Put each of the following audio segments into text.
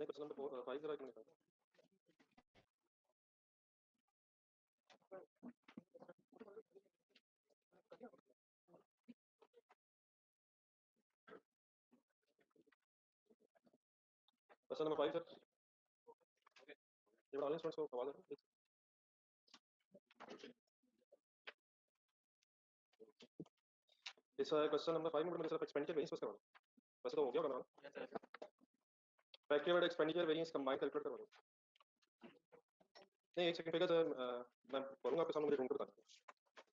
नहीं, question number 5 जरा क्यों निकाला? क्वेश्चन नंबर 5 सर, ये ऑनलाइन स्टूडेंट्स को करवा देना प्लीज। इस क्वेश्चन नंबर 5 में मेरे सिर्फ एक्सपेंडिचर वेरिएंस करवा दो, वैसे तो हो गया होगा ना। Fact keyword expenditure variance combine calculate करवा दो। नहीं, एक सेकंड पहले सर, मैं बोलूंगा आपके सामने, मुझे ढूंढ कर बता दो।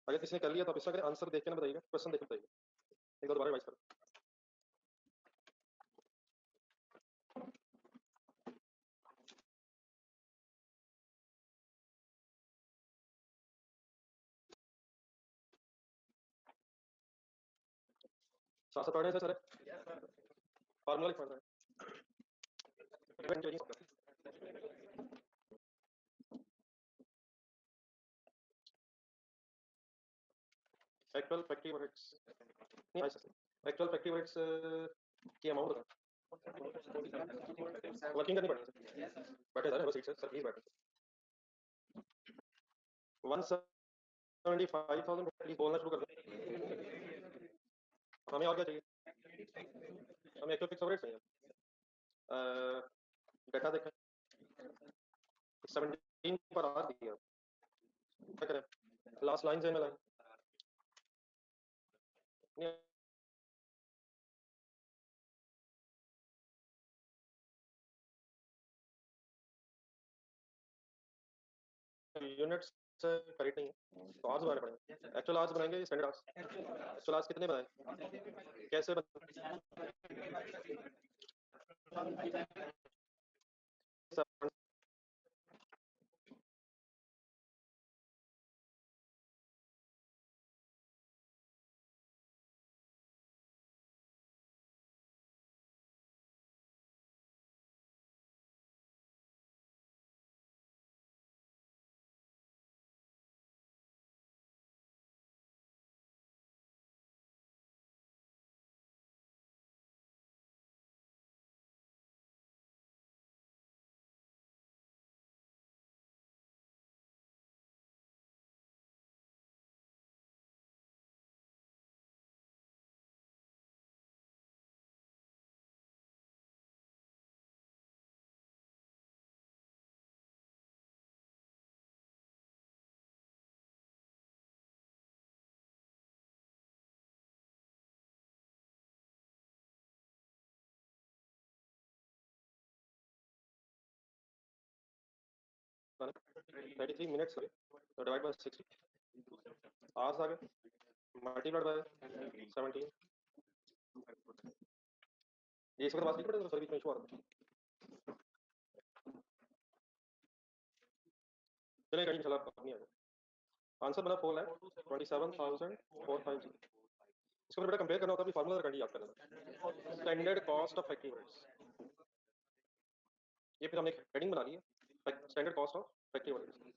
अगर किसी ने कर लिया तो आप इसका करें, आंसर देख के ना बताइएगा, क्वेश्चन देख के बताइएगा। एक बार दोबारा रिवाइज करो। साथ साथ पढ़ रहे हैं सर, फार्मूला लिख पढ़ रहे हैं। एक्चुअल फैक्ट्री ओवरहेड्स नहीं, एक्चुअल फैक्ट्री ओवरहेड्स की अमाउंट बता। वर्किंग करनी पड़ेगी सर, बैठे सर, बस सीट सर, प्लीज बैठे। 175,000 प्लीज बोलना शुरू कर दो। हमें और क्या चाहिए? हमें एक्चुअल फिक्स ओवरहेड्स चाहिए। डेटा देखें, 17 पर आ दिया, क्या करें? लास्ट लाइन से में लाइन यूनिट्स करेक्ट नहीं है, तो आवर्स बनाने पड़ेंगे। एक्चुअल आवर्स बनाएंगे, स्टैंडर्ड आवर्स। एक्चुअल आवर्स कितने बनाए, कैसे थर्टी मिनट्स तो डिवाइड बाय 60 आवर्स आ गए, मल्टीप्लाइड बाय 17। ये इसके बाद लिख पड़ेगा सर, बीच में इशू आ रहा है। चलिए कहीं चला नहीं आएगा। आंसर बना 4,27,450। इसको बेटा कंपेयर करना होता है, अभी फार्मूला करके याद करना। Standard cost of factory overheads, ये फिर हमने हेडिंग बना ली है, standard cost of factory overheads.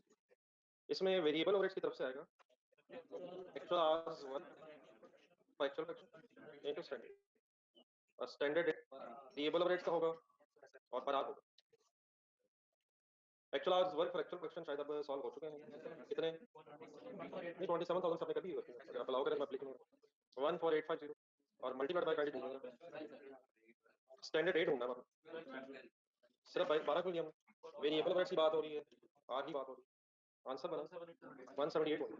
इसमें वेरिएबल ओवरहेड्स की तरफ से आएगा actual hours work by actual factory into standard, और स्टैंडर्ड वेरिएबल ओवरहेड्स का होगा और पर आवर होगा। Actual hours work for actual production शायद अब सॉल्व हो चुके हैं। कितने? नहीं, 27,000 सबने कर दी होती है, अगर आप अलाउ करें मैं लिख लूंगा 14850 और मल्टीप्लाइड बाय 20 दूंगा। स्टैंडर्ड रेट होगा सिर्फ 12 क्यों लिया हमने? वेरिएबल ओवरहेड्स की बात हो रही है, आर की बात हो रही है। आंसर बना 178 होगा।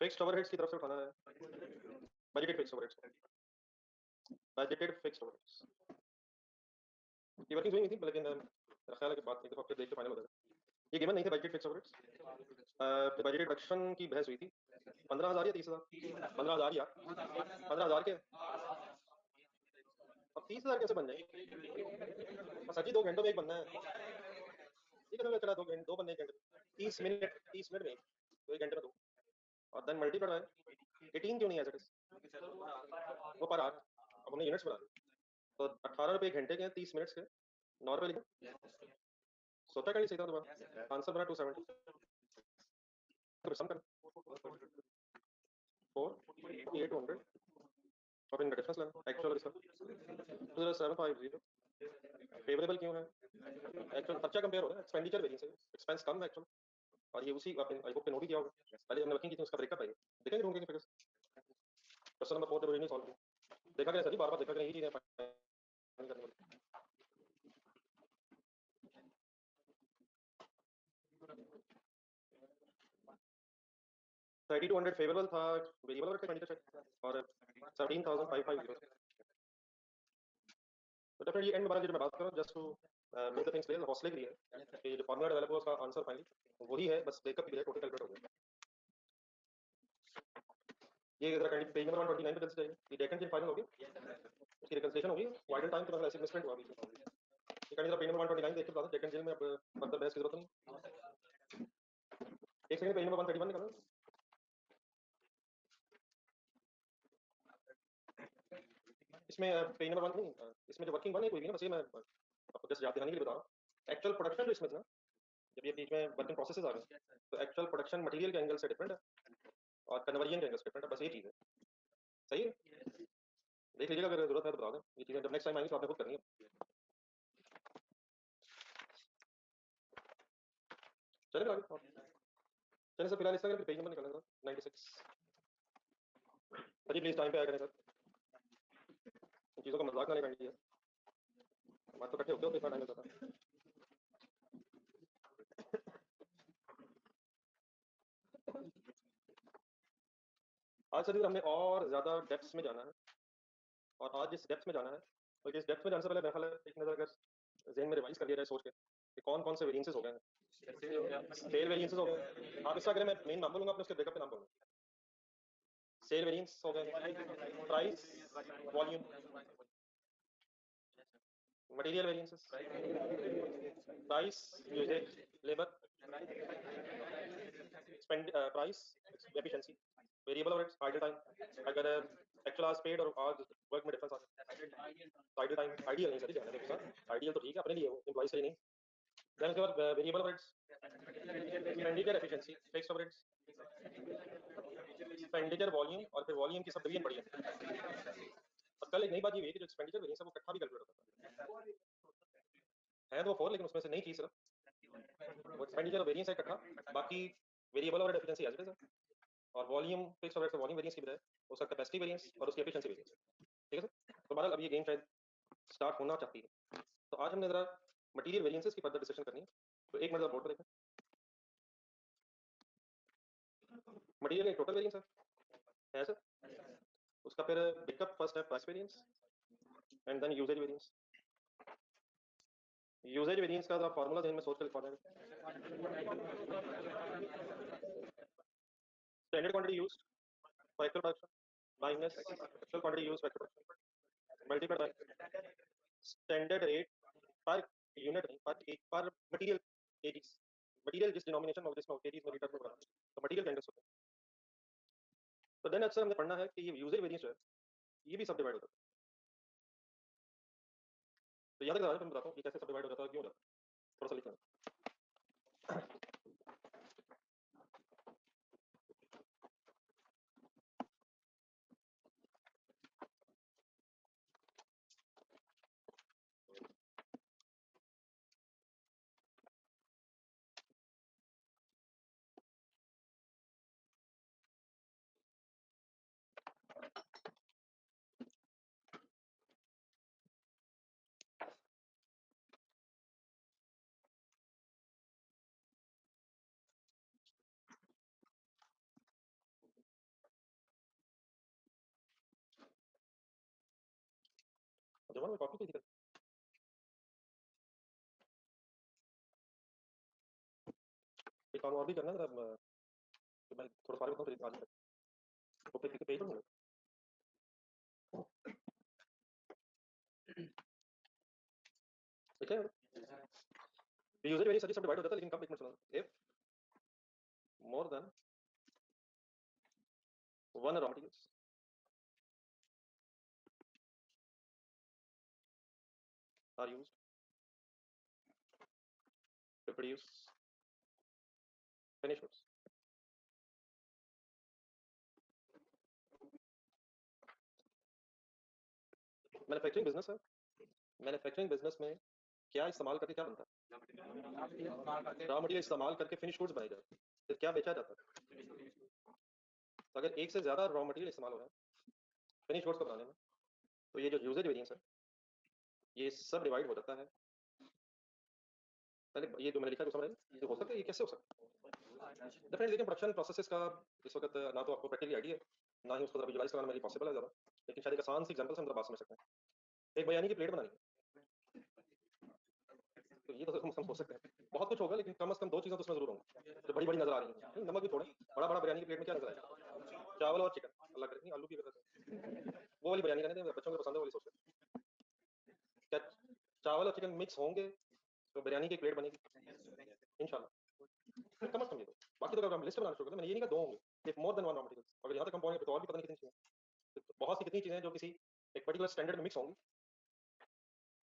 फिक्स्ड ओवरहेड्स की तरफ से उठाना है, budgeted fixed overheads, budgeted fixed overheads. ये वर्किंग हुई थी, लेकिन मेरा ख्याल है कि बात एक दफा फिर देख के फाइनल हो जाएगा। ये गिवन नहीं थे budgeted fixed overheads. Budgeted production की बहस हुई थी, 15,000 या 30,000? 15,000 या 15,000 के, अब 30,000 कैसे बन जाए? सर जी 2 घंटों में एक बनना है, ठीक है चला 2 बनने 1 घंटे, 30 मिनट, 30 मिनट में तो 1 घंटे में 2, और देन मल्टीप्लाइड बाय 18 क्यों नहीं है? वो पर आवर, अब हमने यूनिट्स बना दी, तो 18 रुपए घंटे के 30 मिनट्स के, 9 रुपए लिखो, सोचा का नहीं सही था तुम्हारा। आंसर बना 270, तो सम कर 4,800 और इनका डिफरेंस लेना एक्चुअल इसका 2750 फेवरेबल क्यों है? एक्चुअल खर्चा कंपेयर हो रहा है, एक्सपेंडिचर वेरिएंस है, एक्सपेंस कम है एक्चुअल। और ये उसी आपने आई होप पे नोट ही किया होगा, पहले हमने वर्किंग की थी उसका ब्रेकअप है ये। देखेंगे ढूंढ के फिगर्स। क्वेश्चन नंबर 4 जरूरी नहीं सॉल्व किया, देखा गया सर, बार बार देखा गया, यही चीजें करने वाली। 3200 फेवरेबल था, वेरिएबल का एक्सपेंडिचर और 17550। तो डेफिनेटली एंड में बना जो मैं बात कर रहा हूँ, just to make the things clear, हौसले के लिए है कि जो फॉर्मूला डेवलप हुआ उसका आंसर फाइनली वही है, बस ब्रेकअप भी है, टोटल कैलकुलेट हो गया। ये जरा काइंडली पेज नंबर 129 पे चलते जाइए, ये डेकन फाइनल हो गया, उसकी रिकंसिलिएशन हो गई, वाइडल टाइम के बाद ऐसे मिसप्रिंट हुआ बीच में। ये काइंडली पेज नंबर 129 देख के बता दो, डेकन जेल में अब फर्दर बहस की जरूरत नहीं। एक सेकंड, पेज नंबर 131 निकालो। इसमें पेज नंबर 1 नहीं, इसमें जो वर्किंग 1 है कोई भी ना, बस ये मैं आपको जस्ट याद दिलाने के लिए बता रहा हूँ। एक्चुअल प्रोडक्शन जो इसमें था, जब ये बीच में वर्किंग प्रोसेसेस आ गए, तो एक्चुअल प्रोडक्शन मटेरियल के एंगल से डिफरेंट है और कन्वर्जन के एंगल से डिफरेंट है, बस ये चीज है। सही है, देख लीजिएगा, अगर जरूरत है तो बता दें, ये चीजें जब नेक्स्ट टाइम आएंगी तो आपने खुद करनी है। चलेगा आगे चलिए सर, फिलहाल इस तरह पेज नंबर निकालेंगे sir 96। Sir ji please time पे आया करें सर, इन चीज़ों का मजाक ना लेना है, हमारे तो इकट्ठे होते होते इतना टाइम लगता था। आज सर जी हमने और ज्यादा डेप्थ्स में जाना है, और आज जिस डेप्थ में जाना है, तो इस डेप्थ में जाने से पहले मेरा ख्याल है एक नजर अगर जहन में रिवाइज कर लिया जाए सोच के कि कौन कौन से वेरिएंसेस हो गए हैं। सेल वेरिएंसेस हो गए, आप इसका अगर मैं मेन नाम बोलूंगा, अपने उसके ब्रेकअप पे नाम बोलूंगा। सेल वेरिएंस हो गए, price, volume, material variances, price, usage, labour, spend, price, efficiency, variable और आइडल टाइम, अगर एक्चुअल आवर्स पेड और आवर्स वर्क में डिफरेंस आता है, आइडल टाइम आइडियल नहीं सर, कहने देखो सर, आइडियल तो ठीक है अपने लिए, वो एम्प्लॉइज के लिए नहीं। देन उसके बाद variable overheads, expenditure efficiency, fixed overheads, expenditure volume, और फिर वॉल्यूम की सब डिवीजन पड़ी है। और कल एक नई बात ये हुई कि जो एक्सपेंडिचर वेरिएंस है वो इकट्ठा भी कैलकुलेट होता है तो वो 4, लेकिन उसमें से नई चीज सिर्फ वो एक्सपेंडिचर और वेरिएंस है इकट्ठा, बाकी वेरिएबल और एफिशिएंसी एज इट इज, और वॉल्यूम फिक्स ओवरहेड से वॉल्यूम वेरिएंस की बजाय उसका कैपेसिटी वेरिएंस और उसकी एफिशिएंसी वेरिएंस। ठीक है सर, तो बहरहाल अब ये गेम शायद स्टार्ट होना चाहती है, तो आज हमने जरा मटेरियल वेरिएंसेस की फर्दर डिस्कशन करनी है। तो एक मिनट बोर्ड पर देखें, मटेरियल टोटल वेरिएंस है सर, उसका फिर ब्रेकअप फर्स्ट है price variance and then usage variance. Usage variance का फॉर्मूला ध्यान में सोच कर लिखवा देंगे। Standard quantity used for actual production minus actual quantity used for actual production multiplied by standard rate पर यूनिट नहीं, पर मटेरियल केजीज, मटेरियल जिस डिनोमिनेशन में जिसमें केजीज में लीटर में बना, तो मटेरियल कैंडल्स होते हैं। तो देन अक्सर हमने पढ़ना है कि ये यूजेज वेरिएंस जो है ये भी सब डिवाइड होता है। तो याद रखना, मैं बताता हूँ कि कैसे सब डिवाइड हो जाता है, क्यों हो जाता है, थोड़ा सा लिखना। जब मैं कॉपी पे एक काम और भी करना है, तो मैं थोड़ा सारे बताऊँ तो आज तो पे पेज पर ठीक है। यूजेज वेरिएंस सब डिवाइड हो जाता है, लेकिन कब, एक मिनट सुनो, if more than one raw materials are used to produce finish goods. Manufacturing business है, मैन्युफैक्चरिंग बिजनेस में क्या इस्तेमाल करके क्या बनता है? रॉ मटेरियल इस्तेमाल करके फिनिश गुड्स बनाए जाते हैं, फिर क्या बेचा जाता है? तो अगर एक से ज्यादा रॉ मटेरियल इस्तेमाल हो रहा है फिनिश गुड्स को बनाने में, तो ये जो यूजेज वेरिएंस है ये सब डिवाइड हो जाता है। पहले ये जो मैंने लिखा है, समझ ये हो सकता है, ये कैसे हो सकता है? डेफिनेटली, लेकिन प्रोडक्शन प्रोसेसेस का इस वक्त ना तो आपको प्रैक्टिकली आइडिया है, ना ही उसको विजुलाइज कराना मेरी पॉसिबल है ज़्यादा, लेकिन शायद एक आसान सी एग्जांपल से हम बात समझ सकते हैं। एक बिरयानी की प्लेट बनानी है, तो ये तो हम सोच सकते हैं बहुत कुछ होगा, लेकिन कम से कम दो चीज़ें तो उसमें जरूर होंगी जो बड़ी बड़ी नजर आ रही हैं। नमक भी थोड़ा बड़ा बड़ा बिरयानी की प्लेट में क्या नजर आएगा? चावल और चिकन, अल्लाह करे नहीं आलू भी अगर वो वाली बिरयानी रहने दें, बच्चों को पसंद है वाली सोचते हैं। क्या चावल और चिकन मिक्स होंगे तो बिरयानी की प्लेट बनेगी इंशाल्लाह? कम से कम ये दो, बाकी तो अगर हम लिस्ट बनाना शुरू करते हैं, मैंने ये नहीं कहा दो होंगे, if more than one raw materials, अगर यहाँ तक हम पहुंचे तो और भी पता नहीं कितनी चीजें, तो बहुत सी कितनी चीजें जो किसी एक पर्टिकुलर स्टैंडर्ड में मिक्स होंगी,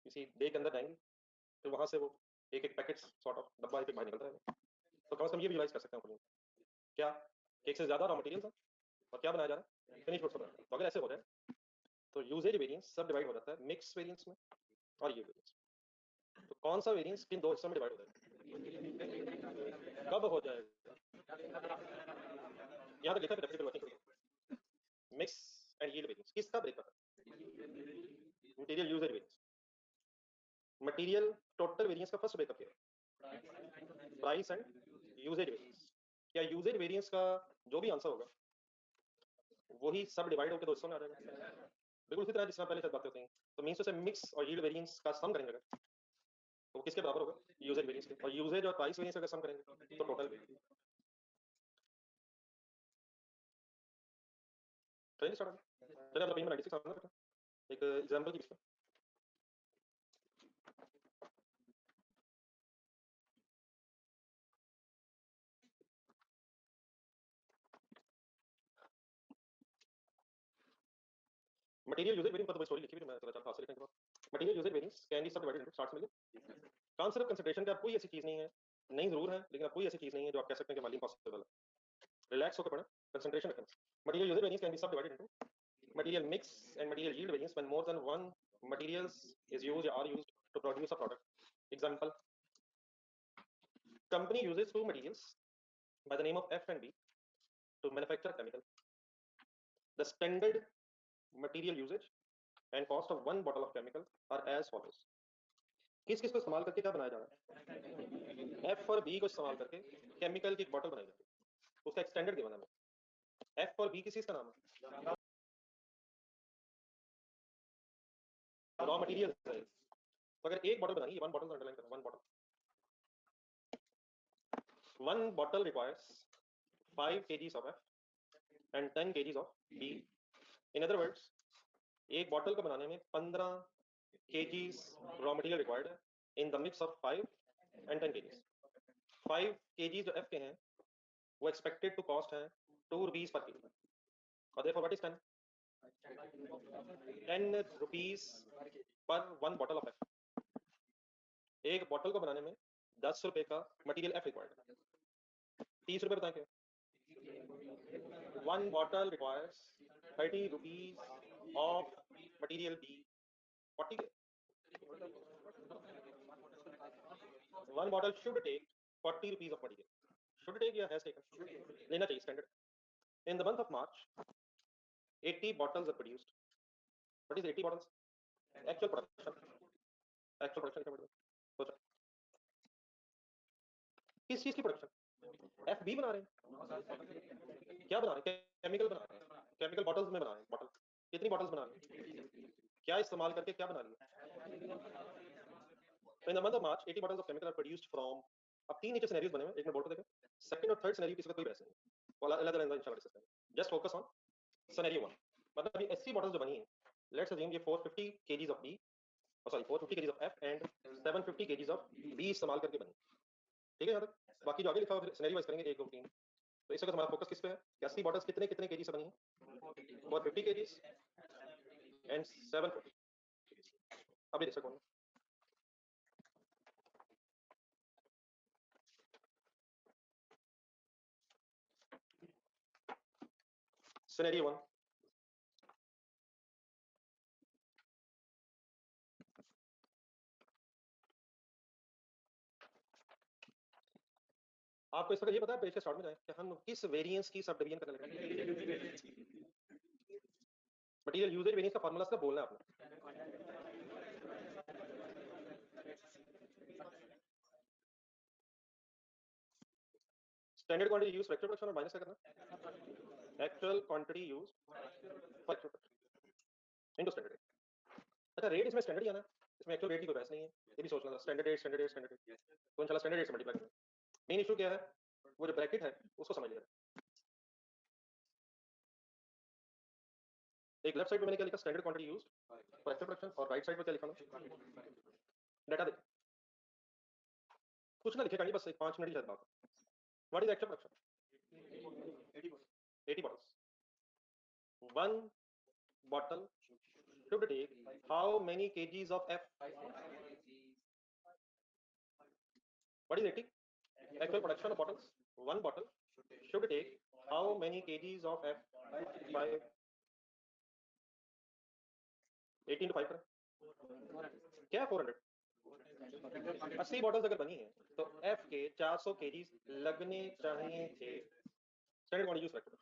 किसी डे के अंदर जाएंगी, फिर वहां से वो एक एक पैकेट सॉर्ट ऑफ डब्बा एक बाहर निकलता है। तो कम से कम ये विजुलाइज कर सकते हैं क्या एक से ज्यादा रॉ मटेरियल्स है और क्या बनाया जा रहा है? फिनिश गुड्स बनाया। तो अगर ऐसे हो जाए तो यूजेज वेरिएंस सब डिवाइड हो जाता है मिक्स वेरिएंस में और ये वेरिएंस। तो कौन सा वेरिएंस किन दो हिस्सों में डिवाइड हो जाएगा? कब हो जाएगा? यहाँ तक लिखा है definitely working mix and yield variance किसका ब्रेकअप है? Material usage variance. Material total variance का फर्स्ट ब्रेकअप क्या है? Price and usage variance. क्या यूजेज वेरिएंस का जो भी आंसर होगा वही सब डिवाइड होकर दो हिस्सों में आ जाएगा? बिल्कुल उसी तरह जिस तरह पहले बात होती हैं, तो मीन्स से मिक्स और यील्ड वेरिएंस का सम करेंगे अगर, तो वो किसके बराबर होगा? यूजेज वेरिएंस के। और यूजेज और प्राइस वेरिएंस अगर सम करेंगे तो टोटल ट्रेन स्टार्ट होगा। चलिए अपना पेन में 96 सामने रखा, एक एग्जांपल की बीच में। मटेरियल यूजेज वेरिएंस पर तो स्टोरी लिखी हुई है, मैं चला चाहता हासिल लिखने के बाद। Material usage variance can be subdivided into starts में कॉन्सेप्ट कंसीडरेशन का कोई ऐसी चीज नहीं है, नहीं जरूर है, लेकिन अब कोई ऐसी चीज नहीं है जो आप कह सकते हैं कि माली पॉसिबल है। रिलैक्स होकर पढ़ें, कंसंट्रेशन रखें। Material usage variance can be subdivided into material mix and material yield variance when more than one materials is used or are used to produce a product. Example: company uses two materials by the name of F and B to manufacture a chemical. The standard material usage and cost of one bottle of chemical are as follows. किस किस को इस्तेमाल करके क्या बनाया जा रहा है? F और B को इस्तेमाल करके केमिकल की एक बॉटल बनाई जाती है, उसका एक स्टैंडर्ड गिवन है। F और B किस चीज का नाम है? रॉ मटेरियल है। तो अगर एक बॉटल बनानी है, वन बॉटल अंडरलाइन करो, one bottle, one bottle requires 5 kgs of F and 10 kgs of B. In other words, एक बॉटल को बनाने में 15 kgs रॉ मटेरियल रिक्वायर्ड है in the mix of 5 and 10 kgs। 5 kgs जो F के हैं वो एक्सपेक्टेड टू कॉस्ट है 2 rupees पर किलो, और therefore what is 10? 10 rupees पर वन बॉटल ऑफ F। एक बॉटल को बनाने में 10 रुपए का मटेरियल F रिक्वायर्ड है। 30 रुपए बताएं क्या? One bottle requires 30 rupees of material B. 40 के? One bottle should take 40 rupees of material. Should take या has taken? लेना चाहिए standard. In the month of March, 80 bottles are produced. What is 80 bottles? Actual production. Actual production क्या मतलब? सोचो किस चीज की प्रोडक्शन? एफ बी बना रहे हैं, क्या बना रहे हैं? केमिकल बना रहे हैं, केमिकल बॉटल्स में बना रहे हैं। बॉटल कितनी बॉटल्स बना रहे हैं? क्या इस्तेमाल करके क्या बना रही है? So in the month of March, 80 bottles of chemical are produced from, अब तीन नीचे सिनेरियोस बने हुए हैं, एक में बोर्ड पे देखें। सेकंड और थर्ड सिनेरियो किसी का कोई बहस नहीं है, वो अलग अलग इंशाल्लाह डिस्कस करेंगे। Just focus on scenario 1। मतलब अभी 80 बॉटल्स जो बनी हैं, लेट्स अज्यूम ये 450 kgs of B, sorry 450 kgs of F and 750 kgs of B इस्तेमाल करके बनी। ठीक है यहाँ तक? बाकी जो आगे लिखा हुआ फिर सिनेरियो वाइज करेंगे, 1 2 3। तो इस वक्त हमारा फोकस किस पे है? 80 बॉटल्स कितने कितने केजी से बनी है? 450 kgs एंड 750 kgs। अब ये देख सकते हो सिनेरियो 1। आपको इस वक्त ये पता है पेज के स्टार्ट में जाए कि हम किस वेरिएंस की सब डिवीजन करने लगे। मटेरियल यूजेज वेरिएंस का फार्मूला इसका बोलना है आपने। Standard quantity use fracture production और माइनस क्या करना, actual quantity use fracture production into standard rate. अच्छा रेट इसमें स्टैंडर्ड ही आना, इसमें एक्चुअल रेट की कोई बहस नहीं है, ये भी सोचना था। Standard rate standard rate standard rate, तो इंशाल्लाह स्टैंडर्ड रेट से मल्टीप्लाई करेंगे। मेन इशू क्या है, वो जो ब्रैकेट है उसको समझ लिया। एक लेफ्ट साइड पे मैंने क्या लिखा, standard quantity used for actual production, और राइट साइड पे क्या लिखा ना, डाटा देख, कुछ ना लिखे कहीं, बस एक 5 मिनट की शायद बात। What is actual production, 80 bottles, one bottle should take how many kgs of F? What is 80? Actual production of bottles, one bottle should take how many kgs of F? 5. 18 into 5 करें क्या, 400। 80 bottles अगर बनी है तो F के 400 KGs लगने चाहिए थे। Standard quantity use factor,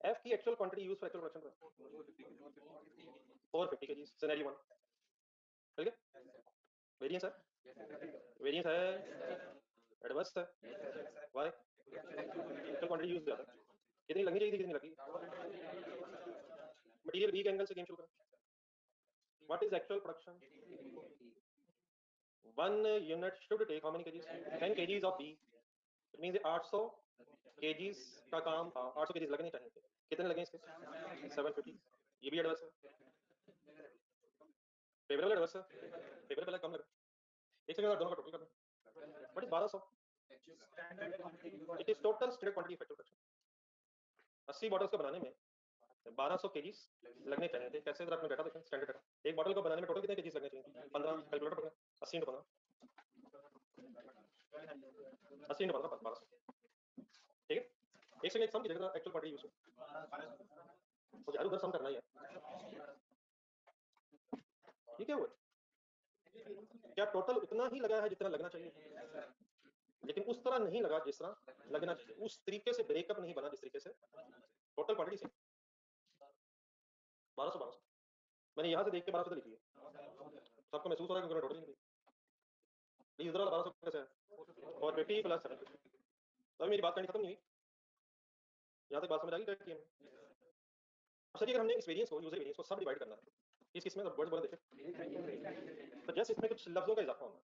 F की actual quantity use factor production 450 KGs, scenario 1। ठीक है, वेरिएंस है, वेरिएंस है, एडवर्स है, वाई एक्चुअल क्वांटिटी यूज ज्यादा, कितनी लगनी चाहिए थी कितनी लगी। मटेरियल बी के एंगल से गेम शुरू करें। What is actual production, 1 unit should take how many kgs, 10 kgs of B, it means 800 kgs का काम था, 800 kgs लगने चाहिए थे, कितने लगे इसके, 750। ये भी एडवर्स है, फेवरेबल एडवर्स है, फेवरेबल है, कम लगा। एक सेकंड दोनों का टोटल करना, what is 1200, it is total standard quantity factor production. 80 bottles को बनाने में 1200 केजीज लगने चाहिए थे। कैसे, जरा अपना डाटा देखें, स्टैंडर्ड डाटा, एक बॉटल को बनाने में टोटल कितने केजीज लगने चाहिए, 15, कैलकुलेटर पकड़ें, 80 into 15, 80 into 15 1200। ठीक है, एक सेकंड, एक सम की जगह एक्चुअल क्वांटिटी यूज हो, यार उधर सम करना ही है। ये क्या हुआ, क्या टोटल उतना ही लगा है जितना लगना चाहिए, लेकिन उस तरह नहीं लगा जिस तरह लगना चाहिए, उस तरीके से ब्रेकअप नहीं बना जिस तरीके से टोटल क्वांटिटी से। 1200 मैंने यहां से देख के 1200 लिखी है, सबको महसूस हो रहा है कि टोटल नहीं, प्लीज इधर वाला 1200 कैसे है, और 50 प्लस 750। तो मेरी बात करनी खत्म नहीं हुई, यहाँ तक बात समझ आ गई क्या की है? अब सर अगर हमने इस वेरिएंस को, यूजर वेरिएंस को सब डिवाइड करना है, इस किस में वर्ड्स बोले देखें, तो जस्ट इसमें कुछ लफ्जों का इजाफा होना है।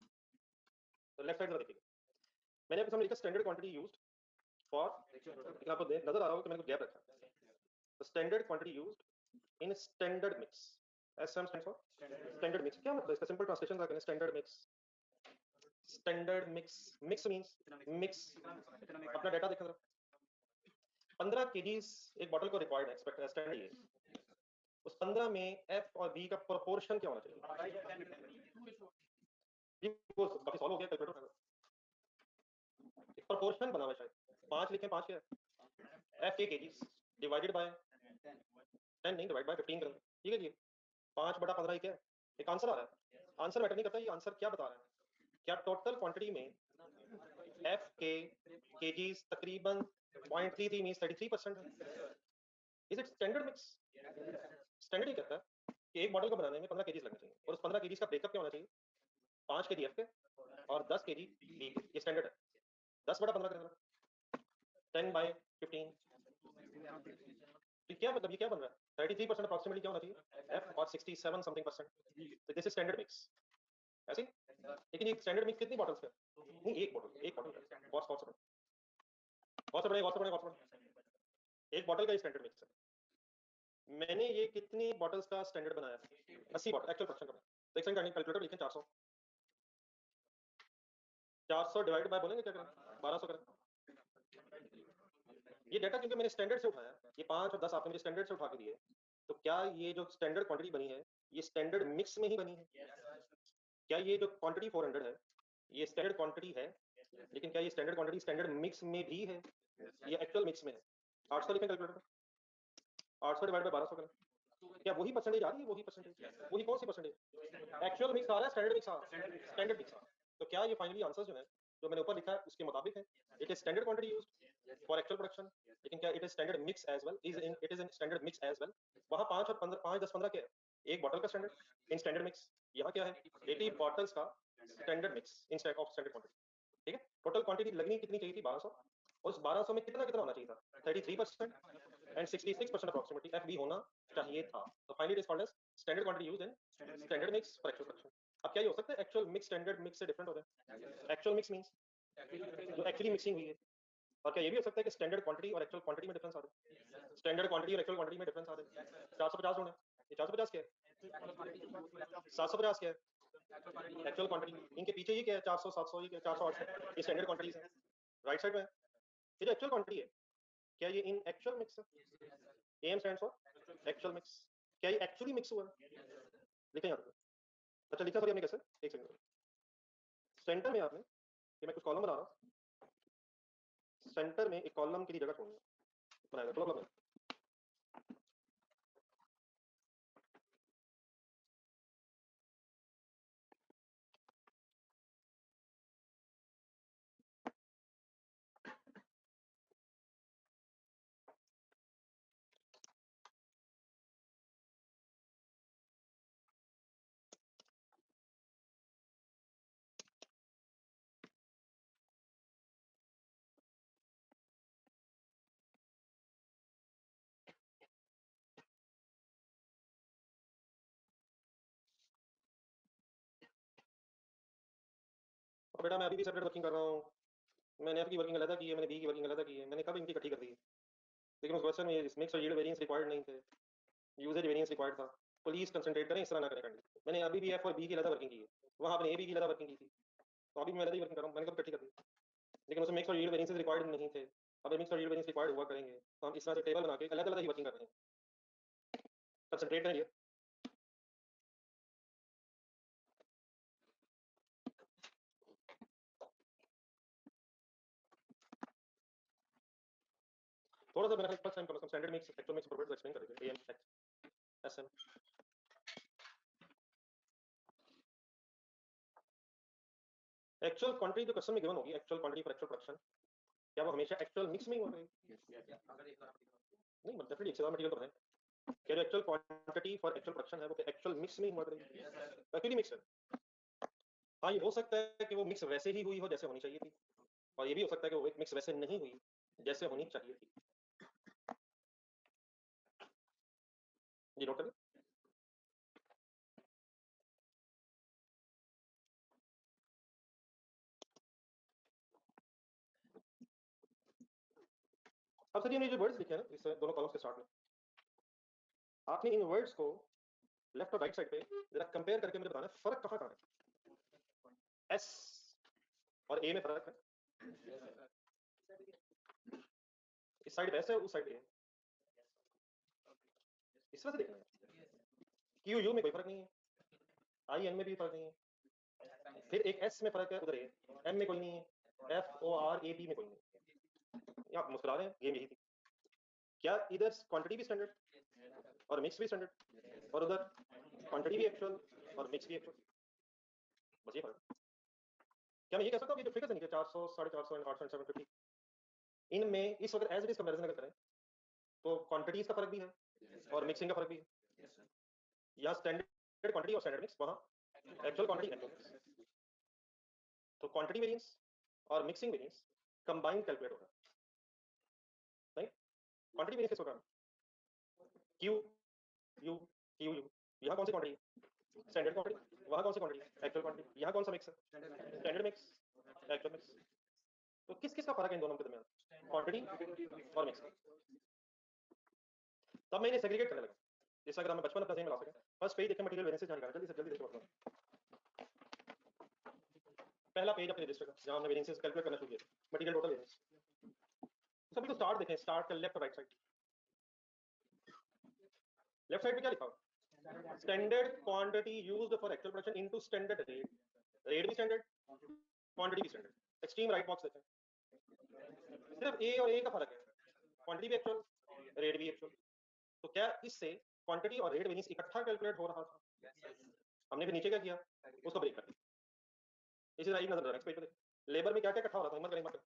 तो लेफ्ट साइड जरा देखिए, मैंने आपके सामने लिखा स्टैंडर्ड क्वांटिटी यूज्ड फॉर, आपको नजर आ रहा हो कि मैंने कुछ गैप रखा है, तो standard quantity used in standard mix, SM stands for standard mix. क्या मतलब इसका सिंपल ट्रांसलेशन क्या करें, standard mix, standard mix, mix means mix, अपना डाटा देखा जरा, 15 केजीज एक बॉटल को रिक्वायर्ड है, एक्सपेक्ट स्टैंडर्ड ये, उस 15 में एफ और बी का प्रोपोर्शन क्या होना चाहिए, ये वो काफी सॉल्व हो गया, कैलकुलेटर एक प्रोपोर्शन बना हुआ है शायद, 5 लिखें, 5 क्या है, एफ के केजीज डिवाइडेड बाय 10 नहीं, डिवाइड बाय 15 करें, ठीक है जी, 5/15 ही क्या है, एक आंसर आ रहा है, आंसर मैटर नहीं करता, ये आंसर क्या बता रहा है, क्या टोटल क्वांटिटी में एफ के केजीज तकरीबन 0.33 मींस 33% है। Is it standard mix, standard ही कहता है कि एक मॉडल को बनाने में 15 केजीज लगने चाहिए, और उस 15 केजीज का ब्रेकअप क्या होना चाहिए, 5 केजी एफ के और 10 केजी बी के, ये स्टैंडर्ड है। 10/15 करें, 10/15, क्या मतलब, ये क्या बन रहा है, 33% अप्रोक्सीमेटली क्या होना चाहिए एफ और 67 समथिंग परसेंट, तो दिस इज स्टैंडर्ड मिक्स ऐसे। लेकिन ये स्टैंडर्ड मिक्स कितनी बॉटल्स का, नहीं एक बॉटल, एक बॉटल एक बॉटल का स्टैंडर्ड मिक्स है। मैंने ये कितनी बॉटल्स का स्टैंडर्ड बनाया, 80 बॉटल एक्चुअल प्रोडक्शन का, तो एक सेकंड कैलकुलेटर लिखें, 400, 400 डिवाइड बाय बोलेंगे क्या करें, 1200 करें। ये डाटा क्योंकि मैंने स्टैंडर्ड से उठाया, ये 5 और 10 आपने मुझे स्टैंडर्ड से उठा के दिए, तो क्या ये जो स्टैंडर्ड क्वांटिटी बनी है ये स्टैंडर्ड मिक्स में ही बनी है, क्या ये जो क्वांटिटी 400 है ये स्टैंडर्ड क्वांटिटी है, लेकिन क्या ये स्टैंडर्ड क्वांटिटी स्टैंडर्ड मिक्स में भी है, ये एक्चुअल मिक्स में है। 800 लिखें कैलकुलेटर, 800 डिवाइड बाय 1200 करें, क्या वही परसेंटेज आ रही है, वही परसेंटेज, वही कौन सी परसेंटेज, एक्चुअल मिक्स आ रहा है, स्टैंडर्ड मिक्स आ रहा है, स्टैंडर्ड मिक्स आ रहा है। तो क्या ये फाइनली आंसर जो है जो मैंने ऊपर लिखा है उसके मुताबिक है। It is standard quantity used for actual production, लेकिन क्या it is standard mix as well, it is in standard mix as well. वहां 5 और 15, 5 10 15 क्या है, एक बॉटल का स्टैंडर्ड इन स्टैंडर्ड मिक्स। यहाँ क्या है 80 बॉटल्स का standard mix in stand of standard quantity. ठीक है, टोटल क्वांटिटी लगनी कितनी चाहिए थी 1200, और उस 1200 में कितना कितना होना चाहिए था 33% एंड 66% अप्रोक्सीमेटली एफबी होना चाहिए था। तो finally it is called as standard quantity used in standard mix for actual production. अब क्या ये हो सकता है एक्चुअल मिक्स स्टैंडर्ड मिक्स से डिफरेंट हो जाए? एक्चुअल मिक्स मींस जो एक्चुअली मिक्सिंग हुई है। और क्या ये भी हो सकता है कि स्टैंडर्ड क्वांटिटी और एक्चुअल क्वांटिटी में डिफरेंस आ रहा है? स्टैंडर्ड क्वांटिटी और एक्चुअल क्वांटिटी में डिफरेंस आ रहा है। 450 होना है, ये 450 क्या है, 750 क्या है एक्चुअल क्वांटिटी। इनके पीछे ये क्या है 400 700, ये क्या 408, ये स्टैंडर्ड क्वांटिटीज है राइट साइड में। ये जो एक्चुअल क्वांटिटी है क्या ये इन एक्चुअल मिक्स है? M stands for actual mix. क्या ये एक्चुअली मिक्स हुआ है? लिखें यहाँ पे। अच्छा लिखा सर हमने कैसे, एक सेकंड। सेंटर में आपने, ये मैं कुछ कॉलम बना रहा हूँ, सेंटर में एक कॉलम की जगह छोड़नी है, बनाएगा कॉलम। और बेटा मैं अभी भी सेपरेट वर्किंग कर रहा हूँ। मैंने एफ की वर्किंग अलग की है, मैंने बी की वर्किंग अलग की है, मैंने कब इनकी इकट्ठी कर दी है? लेकिन उस क्वेश्चन में मिक्स और यील्ड वेरिएंस रिक्वायर्ड नहीं थे, यूजेज वेरिएंस रिक्वायर्ड था। प्लीज कंसंट्रेट करें, इस तरह ना करें कैंडिडेट। मैंने अभी भी एफ और बी की अलग वर्किंग की है, वहां आपने ए बी की अलग वर्किंग की थी, तो अभी मैं अलग ही वर्किंग कर रहा हूँ, मैंने कब इकट्ठी कर दी? लेकिन उसमें मिक्स और यील्ड वेरिएंस रिक्वायर्ड नहीं थे। अब मिक्स और यील्ड वेरिएंस रिक्वायर्ड हुआ करेंगे, तो हम इस तरह से टेबल बना के अलग अलग ही वर्किंग कर रहे हैं। कंसंट्रेट करें, थोड़ा सा मेरा फर्स्ट टाइम कम से कम standard mix actual mix properties explain करेंगे, एम एसएम। एक्चुअल क्वांटिटी जो क्वेश्चन में गिवन होगी, actual quantity for actual production, क्या वो हमेशा एक्चुअल मिक्स में ही होगा? नहीं मतलब डेफिनेटली एक से ज्यादा मटेरियल तो है। क्या जो actual quantity for actual production है वो एक्चुअल मिक्स में ही हुआ करेगी? एक्चुअली मिक्स है। हाँ ये हो सकता है कि वो मिक्स वैसे ही हुई हो जैसे होनी चाहिए थी, और ये भी हो सकता है कि वो एक मिक्स वैसे नहीं हुई जैसे होनी चाहिए थी। जी नोट करें। अब सर ये जो वर्ड्स लिखे हैं ना इस दोनों कॉलम्स के स्टार्ट में, आपने इन वर्ड्स को लेफ्ट और राइट साइड पे जरा कंपेयर करके मुझे बताना है फर्क कहाँ कहाँ है। एस और ए में फर्क है, इस साइड एस है उस साइड ए है, इस तरह से देखना है। क्यू यू में कोई फर्क नहीं है, आई एन में भी फर्क नहीं है, फिर एक एस में फर्क है उधर ए, एम में कोई नहीं है, F O R A B में कोई नहीं है। आप मुस्कुरा रहे हैं, गेम यही थी। क्या इधर क्वांटिटी भी स्टैंडर्ड और मिक्स भी स्टैंडर्ड, और उधर क्वांटिटी भी एक्चुअल और मिक्स भी एक्चुअल, बस ये फर्क। क्या मैं ये कह सकता हूँ कि जो फिगर्स है नीचे 400 450 एंड 800 750, इनमें इस वक्त एज इट इज कंपैरिजन अगर करें तो क्वांटिटीज का फर्क भी है और मिक्सिंग का फर्क भी है। यहाँ स्टैंडर्ड क्वांटिटी और स्टैंडर्ड मिक्स, वहाँ एक्चुअल क्वांटिटी एक्चुअल मिक्स। तो क्वांटिटी वेरिएंस और मिक्सिंग वेरिएंस कंबाइंड कैलकुलेट होगा, राइट? क्वांटिटी वेरिएंस किसको कहते हैं? क्यू यू क्यू यू, यहाँ कौन सी क्वांटिटी है? Standard quantity. वहाँ कौन सी क्वांटिटी है? Actual quantity. यहाँ कौन सा मिक्स है? Standard mix, actual mix. तो किस किस का फर्क है इन दोनों के दरमियान, क्वांटिटी और मिक्स? तब मैं इन्हें सेग्रीगेट करने लगा, जैसा अगर हम बचपन अपना सही मिला सके। फर्स्ट पेज देखें मटेरियल वेरिएंसेस जाने का, जल्दी से जल्दी देखो। पहला पेज अपने रजिस्टर का जहां हमने वेरिएंसेस कैलकुलेट करना शुरू किया, मटेरियल टोटल वेरिएंस। सभी को स्टार्ट देखें, स्टार्ट का लेफ्ट और राइट साइड। लेफ्ट साइड पे क्या लिखा हुआ? Standard quantity used for actual production into standard rate. Rate भी स्टैंडर्ड, क्वांटिटी भी स्टैंडर्ड। एक्सट्रीम राइट बॉक्स देखें, सिर्फ ए और ए का फर्क है, क्वांटिटी भी एक्चुअल, रेट भी एक्चुअल। तो क्या इससे क्वांटिटी और रेट वेरिएंस इकट्ठा कैलकुलेट हो रहा था? हमने फिर नीचे क्या किया, उसको ब्रेक कर दिया। इसी तरह एक नजर नेक्स्ट पेज पे देखो, लेबर में क्या क्या इकट्ठा हो रहा था, हिम्मत करें मत,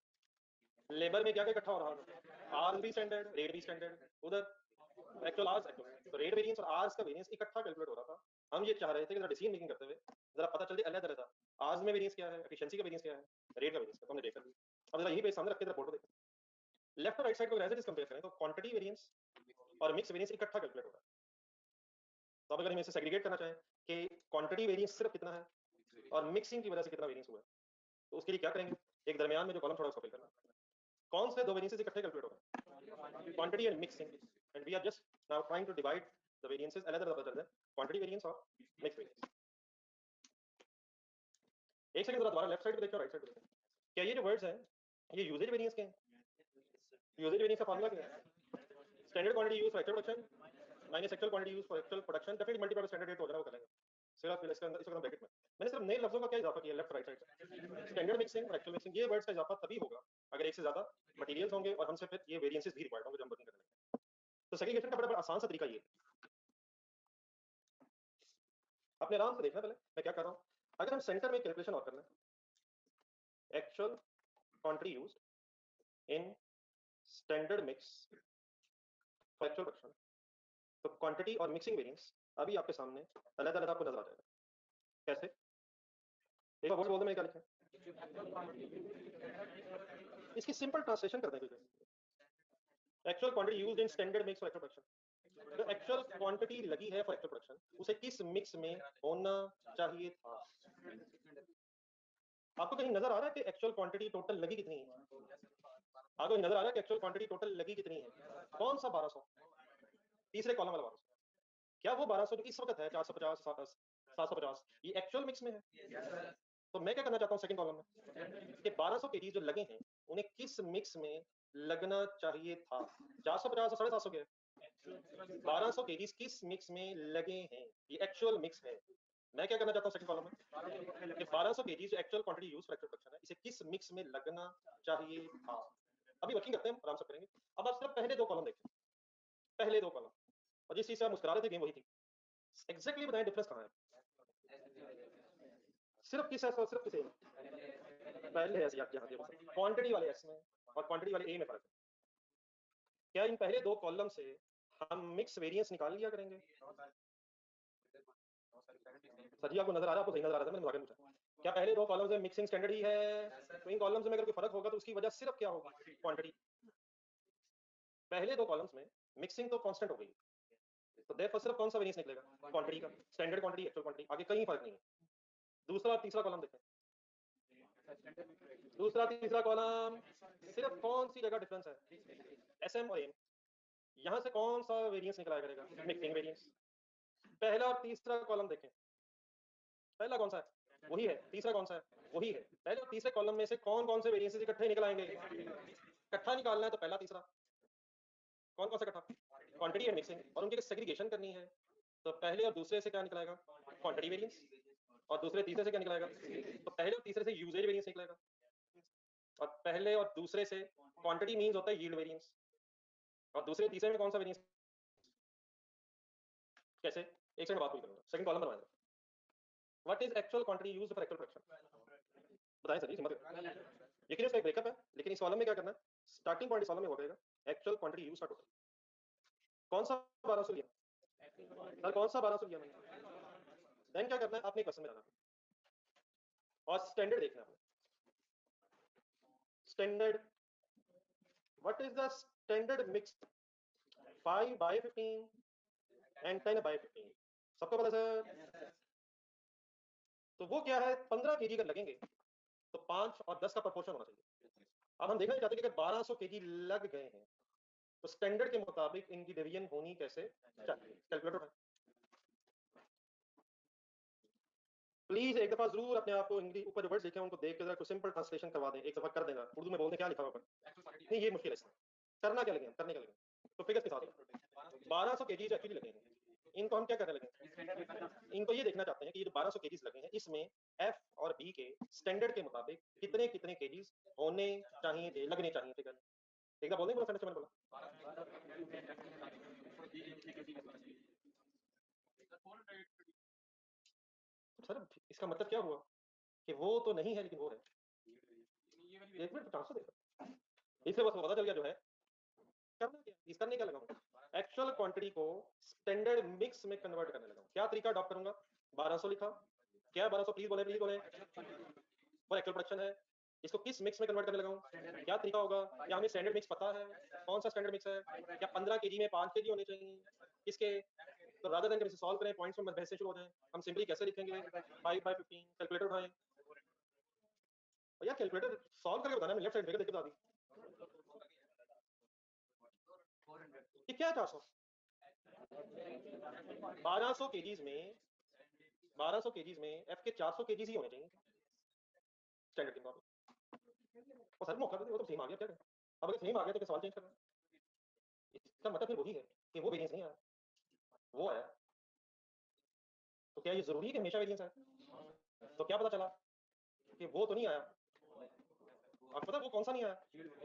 लेबर में क्या क्या इकट्ठा हो रहा था, आर भी स्टैंडर्ड, रेट भी स्टैंडर्ड, उधर एक्चुअल आर्स एक्चुअल, तो रेट वेरिएंस और आर्स का वेरिएंस इकट्ठा कैलकुलेट हो रहा था। हम ये चाह रहे थे कि डिसीजन मेकिंग करते हुए जरा पता चल जाए अलग अलग आर्स में वेरिएंस क्या है, एफिशिएंसी का वेरिएंस क्या है, रेट का वेरिएंस, तो हमने देखा। अब जरा यही पेज सामने रख के जरा फोटो देखो, लेफ्ट और राइट साइड को एज इट इज कंपेयर करें तो क्वांटिटी वेरिएंस और मिक्स वेरिएंस इकट्ठा कैलकुलेट हो रहा है। तो अब अगर हम इसे सेग्रीगेट करना चाहें कि क्वांटिटी वेरिएंस सिर्फ कितना है और मिक्सिंग की वजह से कितना वेरिएंस हुआ है, तो उसके लिए क्या करेंगे, एक दरमियान में जो कॉलम थोड़ा उसको फिल करना, कौन से दो वेरिएंसेस इकट्ठे कैलकुलेट हो रहे हैं, quantity and mixing, and we are just now trying to divide the variances अलग अलग बदल रहे हैं, क्वांटिटी वेरिएंस और मिक्स वेरिएंस। एक सेकंड जरा दोबारा लेफ्ट साइड पे देखो, राइट साइड पे देखो, क्या ये जो वर्ड्स हैं ये यूजेज वेरिएंस के हैं, यूजेज वेरिएंस का फार्मूला क्या है, standard quantity used for actual production minus actual quantity used for actual production, definitely multiply by standard rate हो जाएगा, वो करेंगे सिर्फ इसके अंदर, इसको ब्रैकेट में मैंने सिर्फ नए लफ्जों का क्या इजाफा किया लेफ्ट राइट साइड से, स्टैंडर्ड मिक्सिंग और एक्चुअल मिक्सिंग, ये वर्ड्स का इजाफा तभी होगा अगर एक से ज्यादा मटेरियल्स होंगे और हमसे फिर ये वेरिएंसेस भी रिक्वायर्ड होंगे जो हम वर्किंग करने लगे। तो सेग्रीगेशन का बड़ा आसान सा तरीका ये, अपने आराम से देखना पहले मैं क्या कर रहा हूँ। अगर हम सेंटर में कैलकुलेशन और करना है, actual quantity used in standard mix for actual production, तो क्वांटिटी और मिक्सिंग वेरिएंस अभी आपके सामने अलग अलग आपको नजर आ जाएगा। कैसे, एक बार बोल दो मैं क्या लिखा है, इसकी सिंपल ट्रांसलेशन कर दें कोई, actual quantity used in standard mix for actual production, जो एक्चुअल क्वांटिटी लगी है फॉर एक्चुअल प्रोडक्शन उसे किस मिक्स में होना चाहिए था। आपको कहीं नजर आ रहा है कि एक्चुअल क्वांटिटी टोटल लगी कितनी है, आपको नजर आ रहा है कि एक्चुअल क्वांटिटी टोटल लगी कितनी है, कौन सा 1200, तीसरे कॉलम वाला 1200, क्या वो 1200 जो इस वक्त है 450 750 ये एक्चुअल मिक्स में है। तो मैं क्या करना चाहता हूँ सेकंड कॉलम में कि 1200 केजी जो लगे हैं उन्हें किस मिक्स में लगना चाहिए था, 450 और 750 के 1200 केजी किस मिक्स में लगे हैं, ये एक्चुअल मिक्स है। मैं क्या करना चाहता हूँ सेकंड कॉलम में कि 1200 केजी जो actual quantity use for actual production है इसे किस मिक्स में लगना चाहिए था। अभी वर्किंग करते हैं, आराम से करेंगे। अब आप सिर्फ पहले दो कॉलम देखें, पहले दो कॉलम, और जिस चीज से आप मुस्कुरा रहे थे गेम वही थी, एग्जैक्टली बताएं डिफरेंस कहाँ है, सिर्फ किस है, सिर्फ किसे, पहले है क्वांटिटी वाले एक्स में और क्वांटिटी वाले ए में फर्क है। क्या इन पहले दो कॉलम से हम मिक्स वेरिएंस निकाल लिया करेंगे, सर जी आपको नजर आ रहा है, आपको सही नजर आ रहा था, मैंने मजाक में पूछा, क्या पहले दो कॉलम्स में मिक्सिंग स्टैंडर्ड ही है, तो इन कॉलम्स में अगर कोई फर्क होगा तो उसकी वजह सिर्फ क्या होगी, क्वांटिटी। पहले दो कॉलम्स में मिक्सिंग तो कांस्टेंट हो गई, तो देयरफॉर सिर्फ कौन सा वेरिएंस निकलेगा, क्वांटिटी का, स्टैंडर्ड क्वांटिटी एक्चुअल क्वांटिटी, आगे कहीं फर्क नहीं है। दूसरा और तीसरा कॉलम देखें, दूसरा तीसरा कॉलम सिर्फ कौन सी जगह डिफरेंस है, एसएम और एम, यहां से कौन सा वेरिएंस निकला करेगा, मिक्सिंग वेरिएंस। पहला और तीसरा कॉलम देखें, पहला कौन सा है वही है, तीसरा कौन सा है वही है, पहले और तीसरे कॉलम में से कौन कौन से वेरिएंसेस इकट्ठे निकल आएंगे, इकट्ठा निकालना है तो पहला तीसरा, कौन कौन सा इकट्ठा, क्वांटिटी एंड मिक्सिंग, और उनकी सेग्रीगेशन करनी है तो पहले और दूसरे से क्या निकलेगा, क्वांटिटी वेरिएंस, और दूसरे तीसरे से क्या निकलेगा, तो पहले और तीसरे से यूजेज वेरिएंस निकलेगा, और पहले और दूसरे से क्वांटिटी मींस होता है यील्ड वेरिएंस, और दूसरे तीसरे में कौन सा वेरिएंस, कैसे, एक सेकंड बात पूरी करूंगा, सेकंड कॉलम बनवाएंगे। What is actual quantity used for actual production, बताएं सर जी, समझ, लेकिन इसका एक ब्रेकअप है, लेकिन इस कॉलम में क्या करना है, स्टार्टिंग पॉइंट इस कॉलम में होगा actual quantity used for total, कौन सा 1200 लिया सर, कौन सा 1200 लिया मैंने, देन क्या करना है, आपने क्वेश्चन में जाना और स्टैंडर्ड देखना है, standard, what is the standard mix 5/15 and 10/15, सबको पता सर, तो वो क्या है, 15 केजी अगर लगेंगे तो 5 और 10 का प्रोपोर्शन होना चाहिए। अब हम देखना चाहते हैं कि अगर 1200 केजी लग गए हैं तो स्टैंडर्ड के मुताबिक इनकी डिवीजन होनी कैसे चाहिए, कैलकुलेटर है, प्लीज एक दफा जरूर अपने आप को इंग्लिश ऊपर जो वर्ड्स लिखे हैं उनको देख के जरा सिंपल ट्रांसलेशन करवा दें, एक दफा कर देना, उर्दू में बोलने क्या लिखा होगा, नहीं ये मुश्किल है, इसमें करना क्या लगे, करने क्या लगे, तो फिगर्स के साथ 1200 केजीज एक्चुअली लगे हैं, इनको हम क्या करने लगे, इनको ये देखना चाहते हैं कि ये जो 1200 केजीज लगे हैं इसमें एफ और बी के स्टैंडर्ड के मुताबिक कितने कितने केजीज होने चाहिए थे, लगने चाहिए थे, एक बार बोल देंगे बोला, सर इसका मतलब क्या हुआ कि वो तो नहीं है लेकिन वो है, एक मिनट चांस तो देखो, इससे बस पता चल गया जो है करना क्या, इस करने क्या लगा, एक्चुअल क्वांटिटी को स्टैंडर्ड मिक्स में कन्वर्ट करने लगा। क्या तरीका अडॉप्ट करूंगा, 1200 लिखा, क्या है 1200, प्लीज बोले प्लीज बोले, और एक्चुअल प्रोडक्शन है, इसको किस मिक्स में कन्वर्ट करने लगा हूं, क्या तरीका होगा, या हमें स्टैंडर्ड मिक्स पता है, कौन सा स्टैंडर्ड मिक्स है, क्या 15 केजी में 5 केजी होने चाहिए, किसके, तो रादर देन सॉल्व करें पॉइंट्स में बहस से शुरू हो जाए, हम सिंपली कैसे लिखेंगे, 5/15 कैलकुलेटर उठाएं, और यार कैलकुलेटर सॉल्व करके बताना, लेफ्ट साइड देख के बता दी कि क्या है 400, 1200 केजीज में, 1200 केजीज में एफ के 400 केजीज ही होने चाहिए स्टैंडर्ड के मुताबिक। और सर मौका दे, वो तो सेम आ गया, क्या करें, अब अगर सेम आ गया तो क्या सवाल चेंज करना है, इसका मतलब फिर वही है कि वो वेरिएंस नहीं आया, वो आया, तो क्या ये जरूरी है कि हमेशा वेरिएंस आए, तो क्या पता चला कि वो तो नहीं आया, आपको पता है वो कौन सा नहीं आया,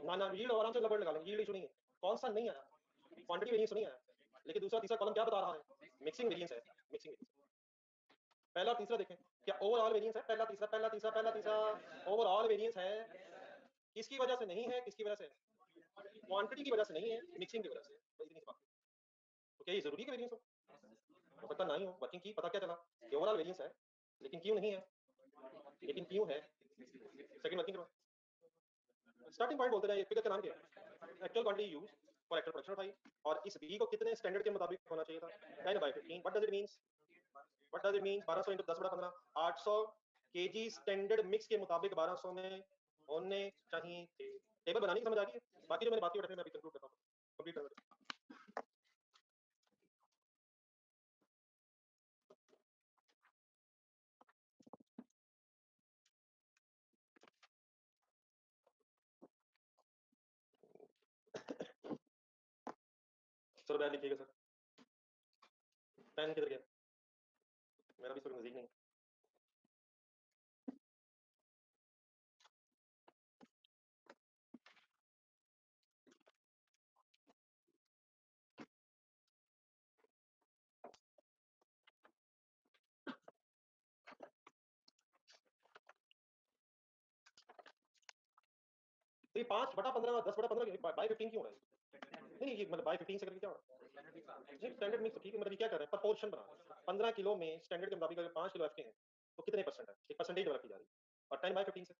ना ना यील्ड आराम से लबड़ लगा लेंगे, यील्ड इशू नहीं है, कौन सा नहीं आया, क्वांटिटी वेरिएंस नहीं आया, लेकिन दूसरा तीसरा कॉलम क्या बता रहा है, मिक्सिंग वेरिएंस है, मिक्सिंग वेरिएंस। पहला और तीसरा देखें, क्या ओवरऑल वेरिएंस है, पहला तीसरा पहला तीसरा पहला तीसरा, ओवरऑल वेरिएंस है, किसकी वजह से नहीं है, किसकी वजह से, क्वांटिटी की वजह से नहीं है, मिक्सिंग की वजह से, बस इतनी सी बात। तो क्या ये जरूरी है कि वेरिएंस हो सकता नहीं हो, वर्किंग की पता क्या चला कि ओवरऑल वेरिएंस है, लेकिन क्यों नहीं है, लेकिन क्यों है, सेकंड वर्किंग के स्टार्टिंग पॉइंट बोलते हैं, फिगर का नाम क्या है, actual quantity use for actual production उठाई, और इस बी को कितने स्टैंडर्ड के मुताबिक होना चाहिए था, 10/15, what does it means, what does it mean, 1200 into 10/15, 800 KG standard mix के मुताबिक 1200 में होने चाहिए थे। टेबल बनाने की समझ आ गई है, बाकी जो मैंने बात की मैं अभी कंक्लूड करता हूँ, कंप्लीट कर। सर बैग लिखिएगा सर, पेन किधर गया, मेरा भी सर नजदीक नहीं। तो ये 5/15 10/15 बाई 15 क्यों हो रहा है, नहीं ये मतलब बाई 15 से करके क्या हो रहा है, स्टैंडर्ड मिक्स ठीक है, मतलब ये क्या कर रहे हैं, प्रपोर्शन बना रहे हैं, 15 किलो में स्टैंडर्ड के मुताबिक अगर 5 किलो एफ के हैं तो कितने परसेंट है, एक परसेंटेज डेवलप की जा रही है, और 10/15 से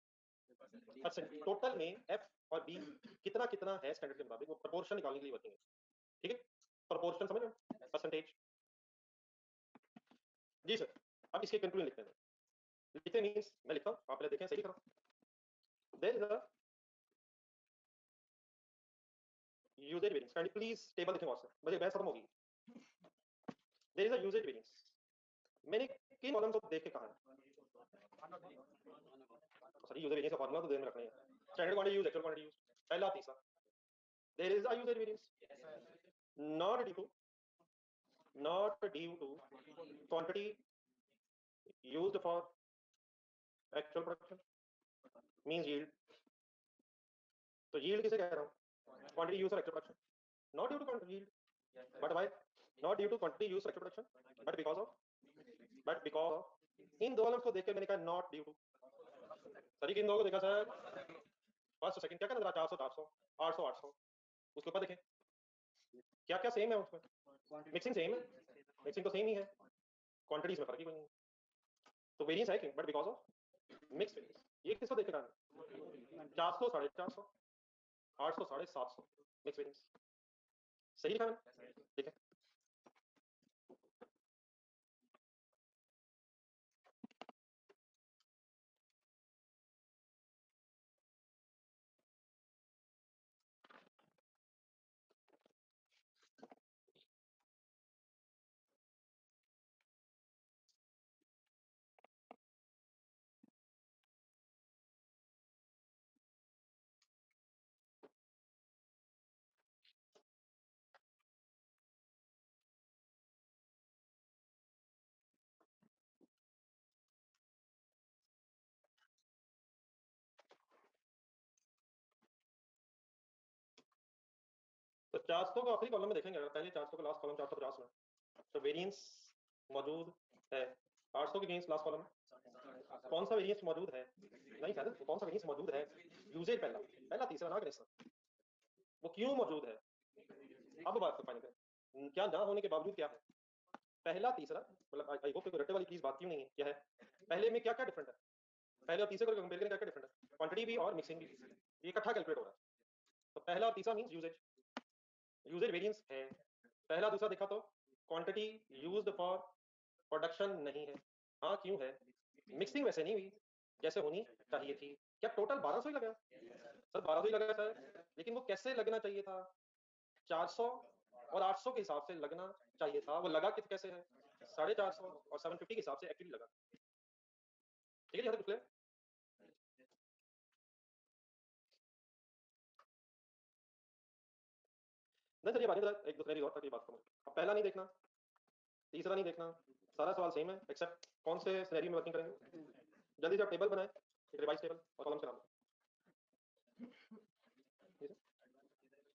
परसेंट टोटल में एफ और बी कितना कितना है स्टैंडर्ड के मुताबिक, वो प्रपोर्शन निकालने के लिए वर्किंग है, ठीक है, प्रपोर्शन समझ रहे, परसेंटेज। जी सर, अब इसके कंक्लूजन लिखते हैं, लिखते मींस मैं लिखता हूं, आप पहले देखें सही लिख रहा हूं, there is a usage variance, kindly please table देखें वहां से, मुझे बहस खत्म होगी, there is a usage variance, मैंने किन कॉलम को देख के कहा है, सर यूजेज वेरिएंस का फार्मूला तो ध्यान में रखना है, standard quantity use, actual quantity use, पहला तीसरा, there is a usage variance not due to, not due to quantity used for actual production means yield, तो yield किसे कह रहा हूँ, quantity used for actual production, not due to quantity yield, but why, not due to quantity used for actual production, but because of, but because of, इन दो को देख के मैंने कहा नॉट ड्यू टू, सर इन दो को देखा सर, फर्स्ट सेकंड क्या करना, 400 400 800 800, उसके ऊपर देखें क्या क्या सेम है उसमें, मिक्सिंग सेम है, मिक्सिंग तो सेम ही है, क्वांटिटीज में फर्क ही कोई नहीं है, तो वेरिएंस है क्यों, but because of mix variance, ये किसको देख के कहा, 400 450 800 750 मिक्स वेरिएंस, सही लिखा मैंने, ठीक है। तो 400 को आखिरी कॉलम में देखेंगे, अगर पहले 400 का लास्ट कॉलम 450 में, तो वेरिएंस मौजूद है 800 के अगेंस्ट लास्ट कॉलम में, कौन सा वेरिएंस मौजूद है, नहीं सर कौन सा वेरिएंस मौजूद है, यूजेज पहला पहला तीसरा ना करें, वो क्यों मौजूद है, अब बात फाइनल करें, क्या ना होने के बावजूद क्या है, पहला तीसरा, मतलब आई होप रट्टे वाली प्लीज बात क्यों नहीं है, क्या है पहले में क्या क्या डिफरेंट है, पहले और तीसरे को कंपेयर करें क्या क्या डिफरेंट है, क्वांटिटी भी और मिक्सिंग भी, ये इकट्ठा कैलकुलेट हो रहा है, तो पहला और तीसरा मींस यूजेज, यूजेज वेरिएंस है, पहला दूसरा देखा तो क्वांटिटी यूज्ड फॉर प्रोडक्शन नहीं है, हाँ क्यों है, मिक्सिंग वैसे नहीं हुई जैसे होनी चाहिए थी, क्या टोटल 1200 ही लगा सर, 1200 ही लगा सर, लेकिन वो कैसे लगना चाहिए था, 400 और 800 के हिसाब से लगना चाहिए था, वो लगा कित कैसे है, 450 और 750 के हिसाब से एक्चुअली लगा, ठीक है यहाँ तक क्लियर। नहीं सर ये बात एक दूसरे की और तक ये बात करूँ, अब पहला नहीं देखना, तीसरा नहीं देखना, सारा सवाल सेम है एक्सेप्ट कौन से सिनेरियो में वर्किंग करेंगे, जल्दी से आप टेबल बनाए, एक रिवाइज टेबल और कॉलम के नाम,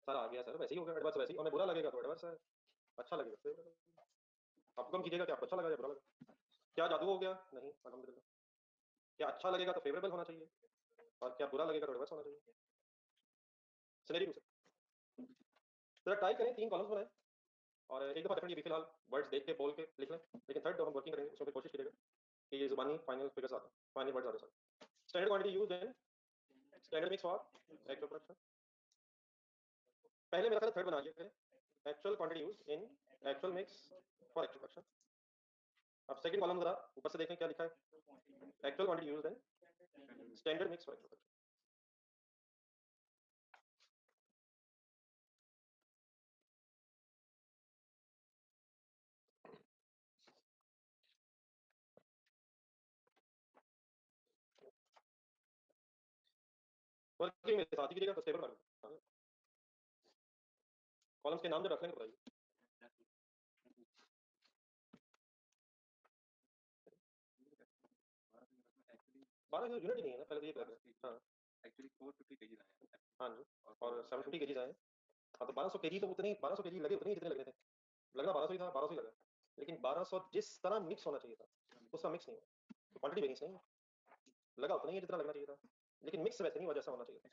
सर आ गया सर, वैसे ही हो गया एडवांस, वैसे ही हमें बुरा लगेगा तो एडवांस है, अच्छा लगेगा तो आपको कम कीजिएगा कि आपको अच्छा लगा या बुरा लगा, क्या जादू हो गया, नहीं अल्हम्दुलिल्लाह, क्या अच्छा लगेगा तो फेवरेबल होना चाहिए और क्या बुरा लगेगा तो एडवांस होना चाहिए, सिनेरियो से जरा ट्राई करें, 3 कॉलम्स बनाए और एक दफा डेफिनेटली फिलहाल वर्ड्स देख के बोल के लिख लें, लेकिन थर्ड हम वर्किंग करेंगे उसमें फिर कोशिश करिएगा कि ये जुबानी फाइनल फिगर्स आते हैं, फाइनल वर्ड्स आते हैं, standard quantity used in standard mix for actual production, पहले मेरा ख्याल थर्ड बना लिया, actual quantity used in actual mix for actual production, अब सेकंड कॉलम जरा ऊपर से देखें क्या लिखा है, actual quantity used in standard mix for actual production, working मेरे साथ ही कीजिएगा तो स्टेबल मालूम, कॉलम्स के नाम जब रख लेंगे बताइए, 12 यूनिट ही नहीं है ना, पहले तो ये बता दें, हाँ एक्चुअली 450 केजी आए, हाँ जी और 750 केजी आए, हाँ तो 1200 केजी तो उतने ही 1200 केजी लगे, उतने ही कितने लग रहे थे, लगना 1200 ही था, 1200 ही लगा, लेकिन 1200 जिस तरह मिक्स होना चाहिए था उसका मिक्स नहीं हुआ, तो क्वांटिटी वेरिएंस नहीं है, लगा उतना ही है जितना लगना चाहिए था, लेकिन मिक्स वैसे नहीं हुआ जैसा होना चाहिए था,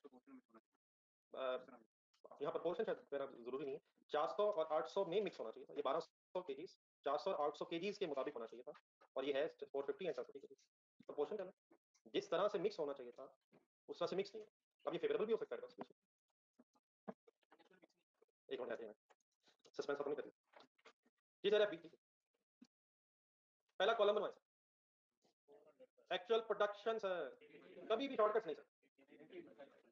यहाँ पर पोर्शन शायद मेरा जरूरी नहीं है, 400 और 800 में मिक्स होना चाहिए था, ये 1200 केजीज 400 और 800 केजीज के मुताबिक होना चाहिए था, और ये है 450 एंड 750 केजीज, तो पोर्शन क्या है जिस तरह से मिक्स होना चाहिए था उस तरह से मिक्स नहीं है, अब ये फेवरेबल भी हो सकता है बस, एक मिनट आते हैं, सस्पेंस खत्म नहीं करते जी सर, अभी पहला कॉलम बनवाए सर, एक्चुअल प्रोडक्शन सर, कभी भी शॉर्टकट्स नहीं sir,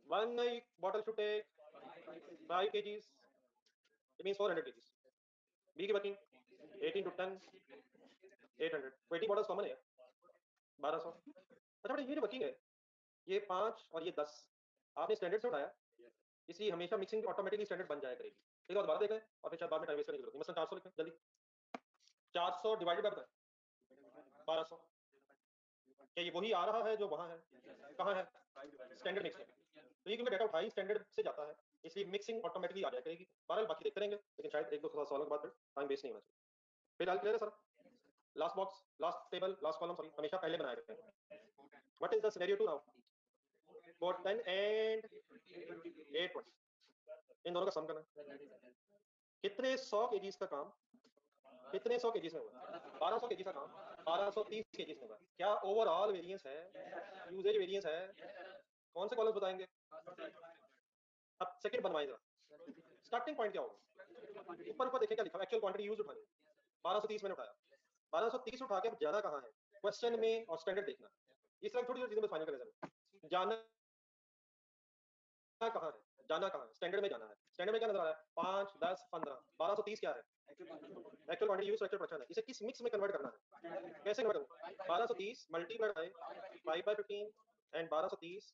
one bottle should take 5 kgs, it means 400 kgs, B की वर्किंग 18 to 10 800, 20 बॉटल्स कॉमन है 1200, अच्छा बेटा ये जो वर्किंग है ये 5 और ये 10 आपने स्टैंडर्ड से उठाया, इसलिए हमेशा मिक्सिंग ऑटोमेटिकली स्टैंडर्ड बन जाया करेगी, एक बार दोबारा देख लें और फिर शायद बाद में टाइम वेस्ट करने की जरूरत नहीं, मसलन 400 लिखें जल्दी, 400 डिवाइडेड बाय 1200, क्या ये वही आ रहा है जो वहां है, कहाँ है स्टैंडर्ड मिक्स में, तो ये क्योंकि डाटा उठाई स्टैंडर्ड से जाता है इसलिए मिक्सिंग ऑटोमेटिकली आ जाया करेगी, बहरहाल बाकी देखते रहेंगे लेकिन शायद एक दो सवालों के बाद फिर टाइम वेस्ट नहीं होना चाहिए, फिलहाल क्लियर है sir, last box last table last column sorry हमेशा पहले बनाए रखते हैं, what is the scenario 2 now, for 10 and 820 इन दोनों का सम करना, कितने 100 केजीज का काम कितने 100 केजीज में हुआ, 1200 केजीज का काम 1230 केजीज में हुआ, क्या ओवरऑल वेरिएंस है, यूजेज वेरिएंस है, कौन से कॉलम बताएंगे, अब सेकंड बनवाएं जरा, स्टार्टिंग पॉइंट क्या होगा, ऊपर ऊपर देखिए क्या लिखा है, एक्चुअल क्वांटिटी यूज उठानी, 1230 मैंने उठाया, 1230 उठा के अब जाना कहाँ है, क्वेश्चन में और स्टैंडर्ड देखना, इस तरह थोड़ी चीजें फाइनल करें, जाना कहाँ है, जाना कहाँ है, स्टैंडर्ड में जाना है, स्टैंडर्ड में क्या नजर आ रहा है, 5 10 15, 1230 क्या है, actual quantity use actual fraction है, इसे किस मिक्स में कन्वर्ट करना है, कैसे कन्वर्ट करूँ, 1230 multiplied by 5/15 and 1230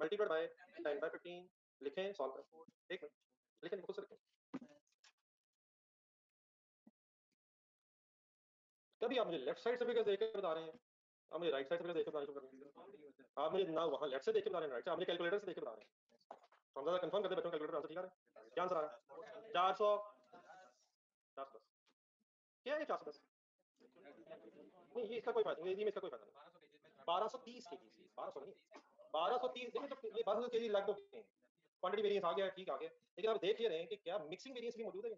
multiplied by 10/15, लिखें सॉल्व करें, एक मिनट लिखें खुद से लिखें, कभी आप मुझे लेफ्ट साइड से फिगर देख के बता रहे हैं, आप मुझे राइट साइड से फिगर देख के बता रहे हैं, आप मुझे ना वहाँ लेफ्ट से देख के बता रहे हैं राइट से, आप मुझे कैलकुलेटर से देख के बता रहे हैं, तो हम जरा कंफर्म करते हैं बच्चों कैलकुलेटर आंसर ठीक आ रहा है, क्या आंसर आ रहा है, 400 410, क्या है 410, नहीं ये इसका कोई फायदा नहीं, ये में इसका कोई फायदा नहीं, 1230 केजी, 1200 नहीं, 1230 देखिए, तो ये 1200 केजी लग तो गए, क्वांटिटी वेरिएंस आ गया, ठीक आ गया, लेकिन आप देख ये रहे हैं कि क्या मिक्सिंग वेरिएंस भी मौजूद है।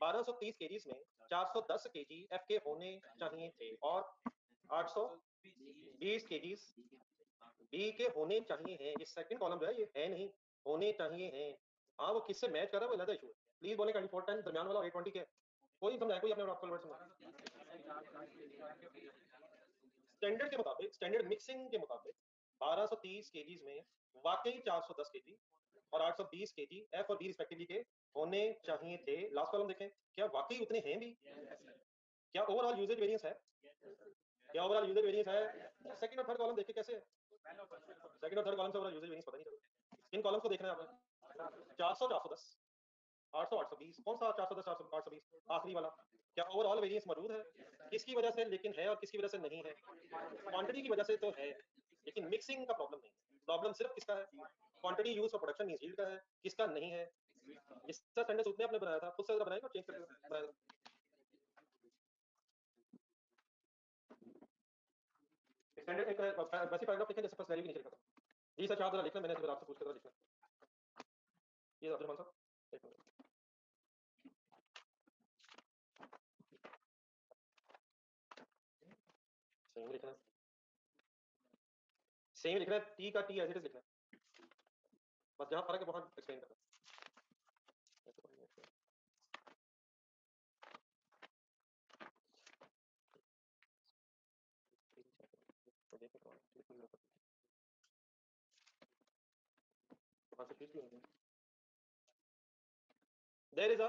1230 केजीज में 410 केजी एफ के होने चाहिए थे और 820 केजीज बी के होने चाहिए हैं। ये सेकंड कॉलम जो है ये है नहीं, होने चाहिए हैं। हाँ, वो किससे मैच कर रहा है वो अलग इशू है। प्लीज बोले 2410 दरमियान वाला और 820 क्या है? कोई समझाए, कोई अपने आपको वर्ड समझाए। स्टैंडर्ड के मुताबिक, स्टैंडर्ड मिक्सिंग के मुताबिक 1230 केजीज में वाकई 410 केजी और 820 केजी एफ और बी रिस्पेक्टिवली के होने चाहिए थे। लास्ट कॉलम देखें, क्या वाकई उतने हैं भी? क्या ओवरऑल यूजेज वेरिएंस है? क्या ओवरऑल यूजेज वेरिएंस है? सेकंड और थर्ड कॉलम देखिए कैसे है। सेकंड और थर्ड कॉलम से ओवरऑल यूजेज वेरिएंस पता नहीं चलता। किन कॉलम्स को देखना है आपने? 400 410 800 820, कौन सा 410 400 820 आखिरी वाला? क्या ओवरऑल वेरिएंस मौजूद है? किसकी वजह से लेकिन है और किसकी वजह से नहीं है? क्वांटिटी की वजह से तो है, लेकिन मिक्सिंग का प्रॉब्लम नहीं है। प्रॉब्लम सिर्फ किसका है? Quantity use for production means yield का है, किसका नहीं है? इसका सेंटेंस उसने अपने बनाया था, खुद से बनाएगा, चेंज करके बनाया था। स्टैंडर्ड एक वैसी पैराग्राफ लिखें जैसे फर्स्ट वेरी भी नहीं लिखा था। जी सर, आप जरा लिखना, मैंने आपसे पूछ कर लिखना। ये अब्दुल रहमान साहब, एक मिनट। सेम लिखना, सेम लिखना है, टी का टी एज इट इज लिखना है, बस जहां फर्क है वहां एक्सप्लेन करना है। There is a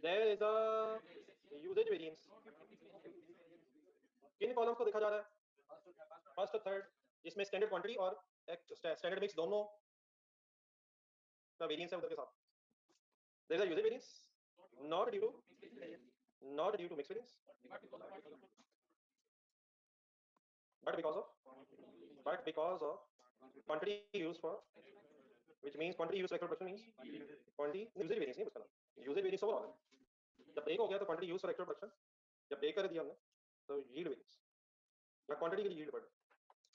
there is a usage variance। किन कॉलम्स को देखा जा रहा है? फर्स्ट और थर्ड, इसमें स्टैंडर्ड क्वांटिटी और स्टैंडर्ड मिक्स दोनों का वेरिएंस है उधर के साथ। There is a usage variance not due to mix variance but because of quantity used for, which means quantity used for actual production means quantity usage variance नहीं उसका नाम, usage variance ओवरऑल है। जब break हो गया तो quantity use for actual production, जब break कर दिया हमने तो यील्ड वेरिएंस या क्वांटिटी के लिए यील्ड बढ़,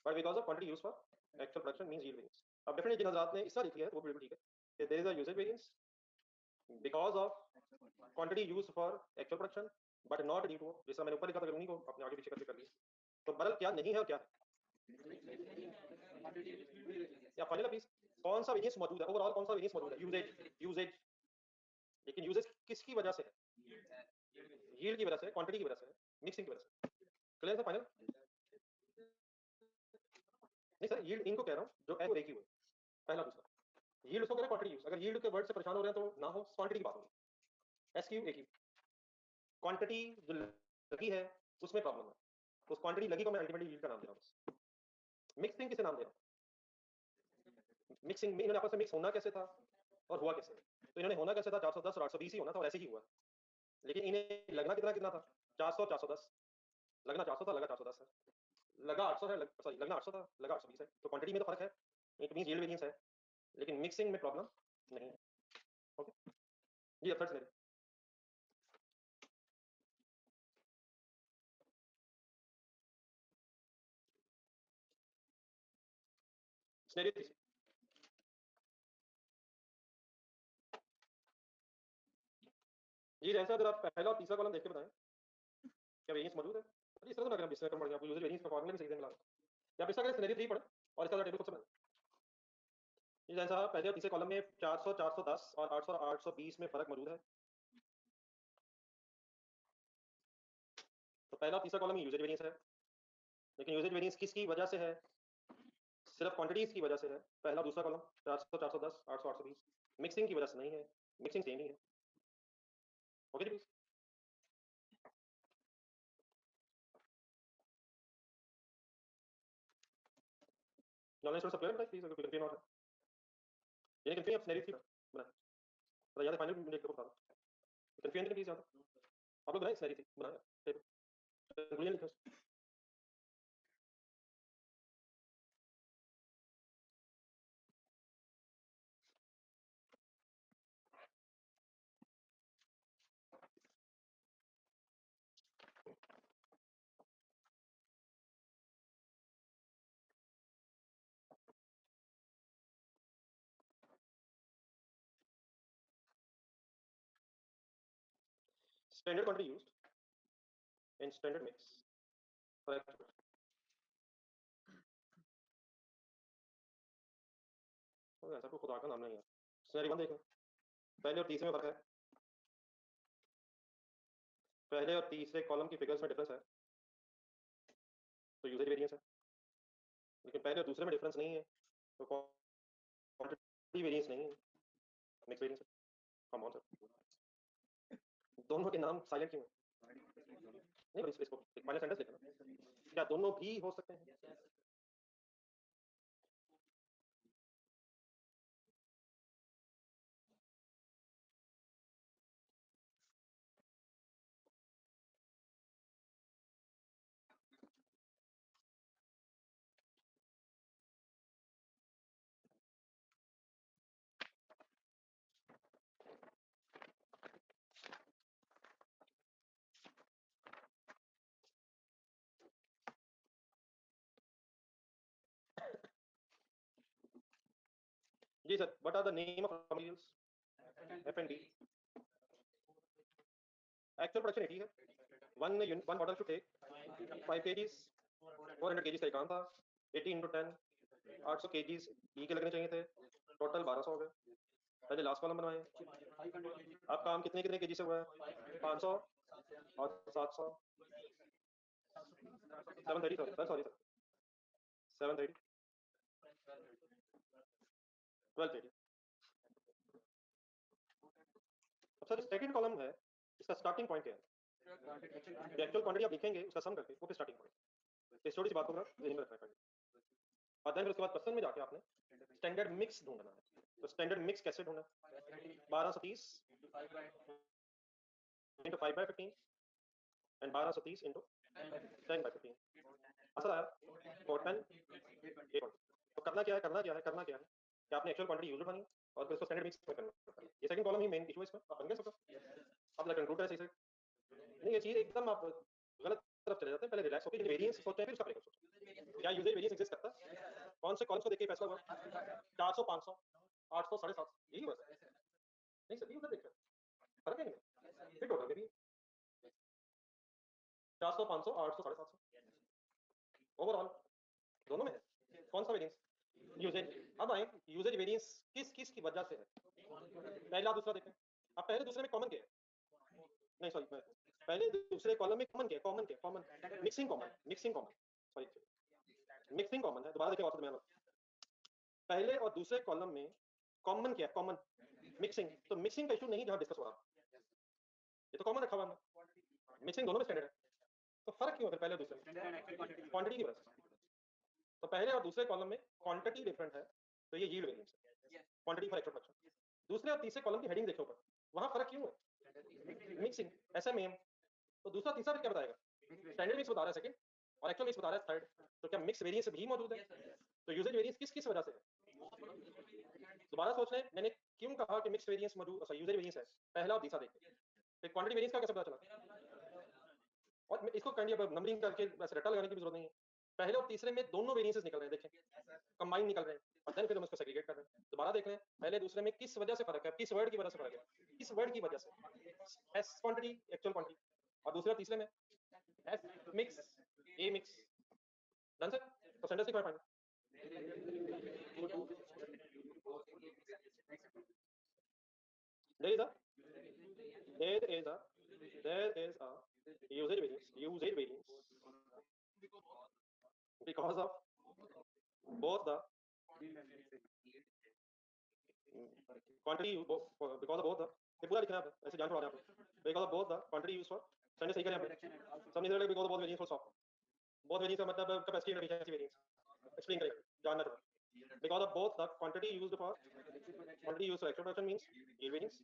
but because of quantity use for actual production means yield variance. अब डेफिनेटली जिन हजरात ने इस तरह लिखी है वो बिल्कुल ठीक है कि there is a usage variance because of quantity use for actual production but not due to, जैसा मैंने ऊपर लिखा था, उन्हीं को अपने आगे पीछे करके कर लिया। तो बदल क्या नहीं है और क्या है? या फाइनल प्लीज, कौन सा वेरिएंस मौजूद है? ओवरऑल कौन सा वेरिएंस मौजूद है? यूजेज, यूजेज, लेकिन यूजेज किसकी वजह से है? यील्ड की वजह से, क्वांटिटी की वजह से, मिक्सिंग की वजह से। क्लियर है फाइनल? नहीं सर, यील्ड इनको कह रहा हूँ जो एक ही हुए, पहला दूसरा। यील्ड उसको कह रहे हैं क्वांटिटी यूज, अगर यील्ड के वर्ड से परेशान हो रहे हैं तो ना हो, क्वांटिटी की बात होगी। एस क्यू एक ही क्वांटिटी जो लगी है उसमें प्रॉब्लम है, तो उस क्वांटिटी लगी को मैं अल्टीमेटली यील्ड का नाम दे रहा हूँ। मिक्सिंग किसे नाम दे रहा हूँ? मिक्सिंग में इन्होंने आपस में मिक्स होना कैसे था और हुआ कैसे? तो इन्होंने होना कैसे था, 410 और 820 ही होना था और ऐसे ही हुआ, लेकिन इन्हें लगना कितना कितना था? 400 410, लगना 400 था, लगा 410 है, लगा 800 है, सॉरी लगना 800 था, लगा 820 है। तो क्वांटिटी में तो फर्क है, इट मींस यील्ड वेरिएंस है, लेकिन मिक्सिंग में प्रॉब्लम नहीं है। ओके जी, अब थर्ड सिनेरियो। सिनेरियो तीसरी, जी जैसा अगर आप पहला और तीसरा कॉलम देख के बताएं क्या वेरिएंस मौजूद है। अरे इस तरह तो ना करें, इससे कम पड़ गया, आपको यूजर वेरिएंस का फार्मूला भी सही से मिला है। या आप इसका करें सिनेरियो 3 पढ़ें और इसका टेबल खुद से बनाएं। ये जैसा पहले और तीसरे कॉलम में 400 410 और 800 820 में फर्क मौजूद है, तो पहला और तीसरा कॉलम यूजेज वेरिएंस है, लेकिन यूजेज वेरिएंस किसकी वजह से है? सिर्फ क्वांटिटीज की वजह से है। पहला दूसरा कॉलम 400 410 800 820 मिक्सिंग की वजह से नहीं है, मिक्सिंग सेम ही है। ओके जी प्लीज। नॉलेज सब क्लियर है प्लीज, अगर कोई कंफ्यूजन और है। ये कंफ्यूजन आप सिनेरियो 3 बनाएं, मतलब याद है फाइनल में देखो बता दो कंफ्यूजन प्लीज याद है। आप लोग बनाए सिनेरियो 3 बनाया टेबल, कंक्लूजन लिखो। standard quantity used in standard mix for actual. तो ऐसा कोई खुदा का नाम नहीं है। सिनेरियो 1 देखो, पहले और तीसरे में फर्क है, पहले और तीसरे कॉलम की फिगर्स में डिफरेंस है तो यूजेज वेरिएंस है, लेकिन पहले और दूसरे में डिफरेंस नहीं है तो क्वांटिटी वेरिएंस नहीं है, मिक्स वेरिएंस है। कम ऑन सर, दोनों के नाम साइलेंट क्यों है? नहीं, इसको पहले सेंटेंस लिखना, क्या दोनों भी हो सकते हैं? जी sir, what are the name of materials? F and D. Actual production 80 है, one bottle to take 5 kgs, 400 kgs का काम था, 80 into 10, 800 kgs ई के लगने चाहिए थे, टोटल 1200 हो गए। पहले लास्ट कॉलम बनवाए, अब काम कितने कितने केजी से हुआ है? 500 और 700, 730 सर, सॉरी सर, 730, 1230। अब सर सेकंड कॉलम है, इसका स्टार्टिंग पॉइंट क्या है? एक्चुअल क्वांटिटी आप लिखेंगे उसका सम करके वो फिर स्टार्टिंग पॉइंट, इस छोटी सी बात को ध्यान में रखना है। और देन फिर उसके बाद क्वेश्चन में जाके आपने स्टैंडर्ड मिक्स ढूंढना है, तो स्टैंडर्ड मिक्स कैसे ढूंढना? 1230 into 5/15 and 1230 into 10/15। असर आया कॉटन 8। तो करना क्या है, करना क्या है, करना क्या है कि आपने एक्चुअल क्वांटिटी यूज उठानी और फिर उसको स्टैंडर्ड मिक्स में करना है। ये सेकंड कॉलम ही मेन इशू है इसमें, आप बन गए सबका। अब लगा कंक्लूड करें सही से, नहीं ये चीज एकदम आप गलत तरफ चले जाते हैं। पहले रिलैक्स होकर वेरिएंस सोचते हैं, फिर उसका सोचते हैं क्या यूजेज वेरिएंस एग्जिस्ट करता है, कौन से कॉलम्स को देख के फैसला हुआ 400 500 800 750, यही हुआ सर? नहीं सर, ये उधर देख रहे हैं फर्क है नहीं, फिर टोटल में भी 400 500 800 750 ओवरऑल दोनों में है। कौन सा वेरिएंस? यूजेज। अब आए यूजेज वेरिएंस किस किस की वजह से है, पहला दूसरा देखें। अब पहले दूसरे में कॉमन क्या है? नहीं सॉरी, पहले दूसरे कॉलम में कॉमन क्या है? कॉमन क्या है? Common mixing common, mixing common, sorry mixing common है। दोबारा देखें औसत में, पहले और दूसरे कॉलम में कॉमन क्या है? Common mixing. तो मिक्सिंग का इशू नहीं जहां डिस्कस हो रहा, ये तो कॉमन रखा हुआ है, मिक्सिंग दोनों में स्टैंडर्ड है। तो फर्क क्यों है पहले और दूसरे में? क्वांटिटी की वजह से। तो पहले और दूसरे कॉलम में क्वांटिटी डिफरेंट है तो ये यील्ड वेरिएंस है, क्वांटिटी फॉर एक्चुअल प्रोडक्शन। दूसरे और तीसरे कॉलम की हेडिंग देखो ऊपर, वहां फर्क क्यों है? Mixing SMM. तो दूसरा तीसरा क्या बताएगा? स्टैंडर्ड मिक्स बता रहा है सेकंड, और एक्चुअल मिक्स बता रहा है थर्ड। तो क्या मिक्स वेरिएंस भी मौजूद है? तो यूजेज वेरिएंस किस किस वजह से है? दोबारा सोच लें, मैंने क्यों कहा कि मिक्स वेरिएंस मौजूद, यूजेज वेरिएंस है, पहला और तीसरा देखिए। फिर क्वांटिटी वेरिएंस का कैसे पता चला? और इसको नंबरिंग करके बस रट्टा लगाने की भी जरूरत नहीं है। पहले और तीसरे में दोनों वेरिएंसेस निकल रहे हैं, देखें कंबाइन निकल रहे हैं, और देन फिर हम उसको सेग्रीगेट कर रहे हैं। दोबारा देख लें, पहले दूसरे में किस वजह से फर्क है, किस वर्ड की वजह से फर्क है, किस वर्ड की वजह से? S quantity, actual quantity. और दूसरा तीसरे में एस मिक्स, ए मिक्स। Done sir? तो सेंटेंस लिखो point. there is a there is a usage variance because of both the quantity because of both the, ये पूरा लिखना है आप, ऐसे जान पड़ा आप, because of both the quantity used for sentence सही करें आप, सब नहीं because of both variance for soft, both variance का मतलब capacity and efficiency variance explain करें, जानना था। because of both the quantity used for actual production means yield variance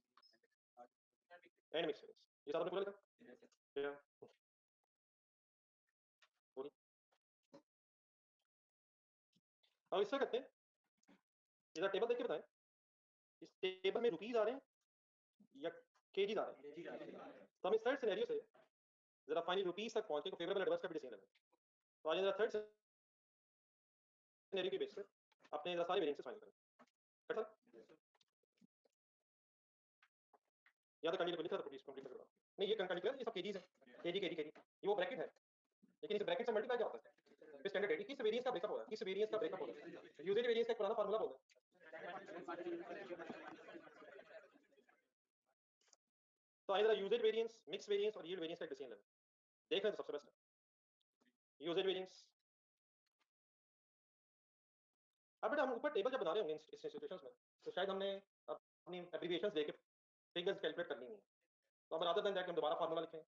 and mix variance, ये सब आपने पूरा लिखा या पूरी? अब इससे करते हैं, इधर टेबल देख के बताएं, इस टेबल में रुपीस आ रहे हैं या केजीज आ रहे हैं? तो हम इस थर्ड सिनेरियो से जरा फाइनली रुपीस तक पहुंच के फेवरेबल एडवर्स का भी डिसीजन लेंगे। तो आज जरा थर्ड सिनेरियो के बेस पे अपने जरा सारे वेरिएंसेस फाइनल करें। कर सर या तो कंटिन्यू कर लीजिए सर, प्लीज कंप्लीट कर दो। नहीं ये कंटिन्यूअस, ये सब केजीज है, केजी केजी केजी, ये वो ब्रैकेट है, लेकिन इस ब्रैकेट से मल्टीप्लाई क्या होता है, फिर स्टैंडर्ड रेट किस वेरिएंस का ब्रेकअप होगा, किस वेरिएंस का ब्रेकअप होगा, यूजेज वेरिएंस का एक पुराना फार्मूला बोलते हैं। तो इधर यूजेज वेरिएंस, मिक्स वेरिएंस और यील्ड वेरिएंस का डिसीजन लेवल देख रहे हैं, तो सबसे बेस्ट है यूजेज वेरिएंस। अब बेटा हम ऊपर टेबल जब बना रहे होंगे इस सिचुएशंस में, तो शायद हमने अपनी एब्रिविएशंस देके फिगर्स कैलकुलेट करनी नहीं है, तो अब रादर देन दैट हम दोबारा फार्मूला लिखें,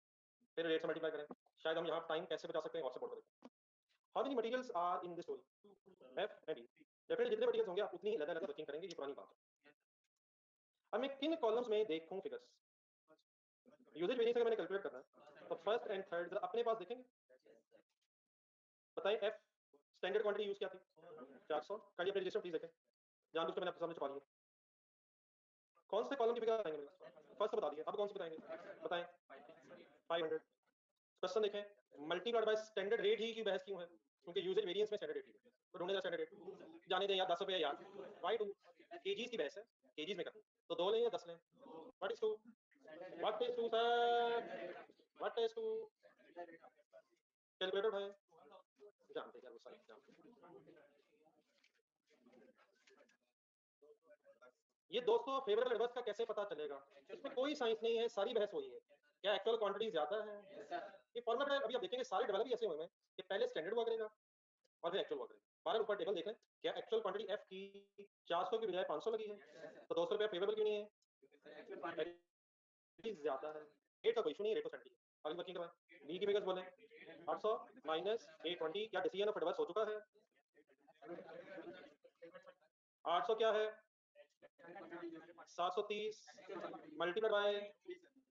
फिर रेट से मल्टीप्लाई करें, शायद हम यहाँ टाइम कैसे बचा सकते हैं और सपोर्ट करें। How many materials are in this story, F may be, definitely जितने मटेरियल्स होंगे आप उतनी ही लदर वर्किंग करेंगे, ये पुरानी बात है। अब मैं किन कॉलम्स में देखूं फिगर्स, यूजेज वेरिएंस अगर मैंने कैलकुलेट करना है तो फर्स्ट एंड थर्ड जरा अपने पास देखेंगे, बताएं एफ स्टैंडर्ड क्वांटिटी यूज क्या थी 400, कल अपने रजिस्टर प्लीज देखें, जानबूझ के मैंने आपके सामने छुपा दिया, कौन से कॉलम की फिगर आएंगे मेरे फर्स्ट बता दिया, अब कौन सी बताएंगे, बताएं 500। क्वेश्चन देखें, मल्टीप्लाइड बाय स्टैंडर्ड रेट ही की बहस क्यों है, क्योंकि यूजेज वेरिएंस में स्टैंडर्ड रेट ही है, तो ढूंढने का स्टैंडर्ड रेट, जाने दें यार 10 रुपए यार, वाई टू, केजीज की बहस है, केजीज में करना, तो 2 लें या 10 लें, what is two, what is two sir, what is two, calculator है, जानते यार वो सारे जानते। ये 200 फेवरेबल एडवर्स का कैसे पता चलेगा, इसमें कोई साइंस नहीं है, सारी बहस वही है, क्या एक्चुअल क्वांटिटी ज्यादा है, ये फॉर्मूला अभी आप देखेंगे सारे डेवलप ही ऐसे हुए हैं कि पहले स्टैंडर्ड हुआ करेगा और फिर एक्चुअल हुआ करेगा। बारह ऊपर टेबल देख लें, क्या एक्चुअल क्वांटिटी एफ की 400 की बजाय 500 लगी है, तो 200 रुपया फेवरेबल क्यों नहीं है, ज्यादा है, रेट का कोई इशू नहीं, रेट तो सेंटी है, आगे वर्किंग करवाएं, बी की फिगर्स बोले 800 माइनस 820, क्या डिसीजन ऑफ एडवर्स हो चुका है, 800 क्या है 730 मल्टीप्लाइड बाय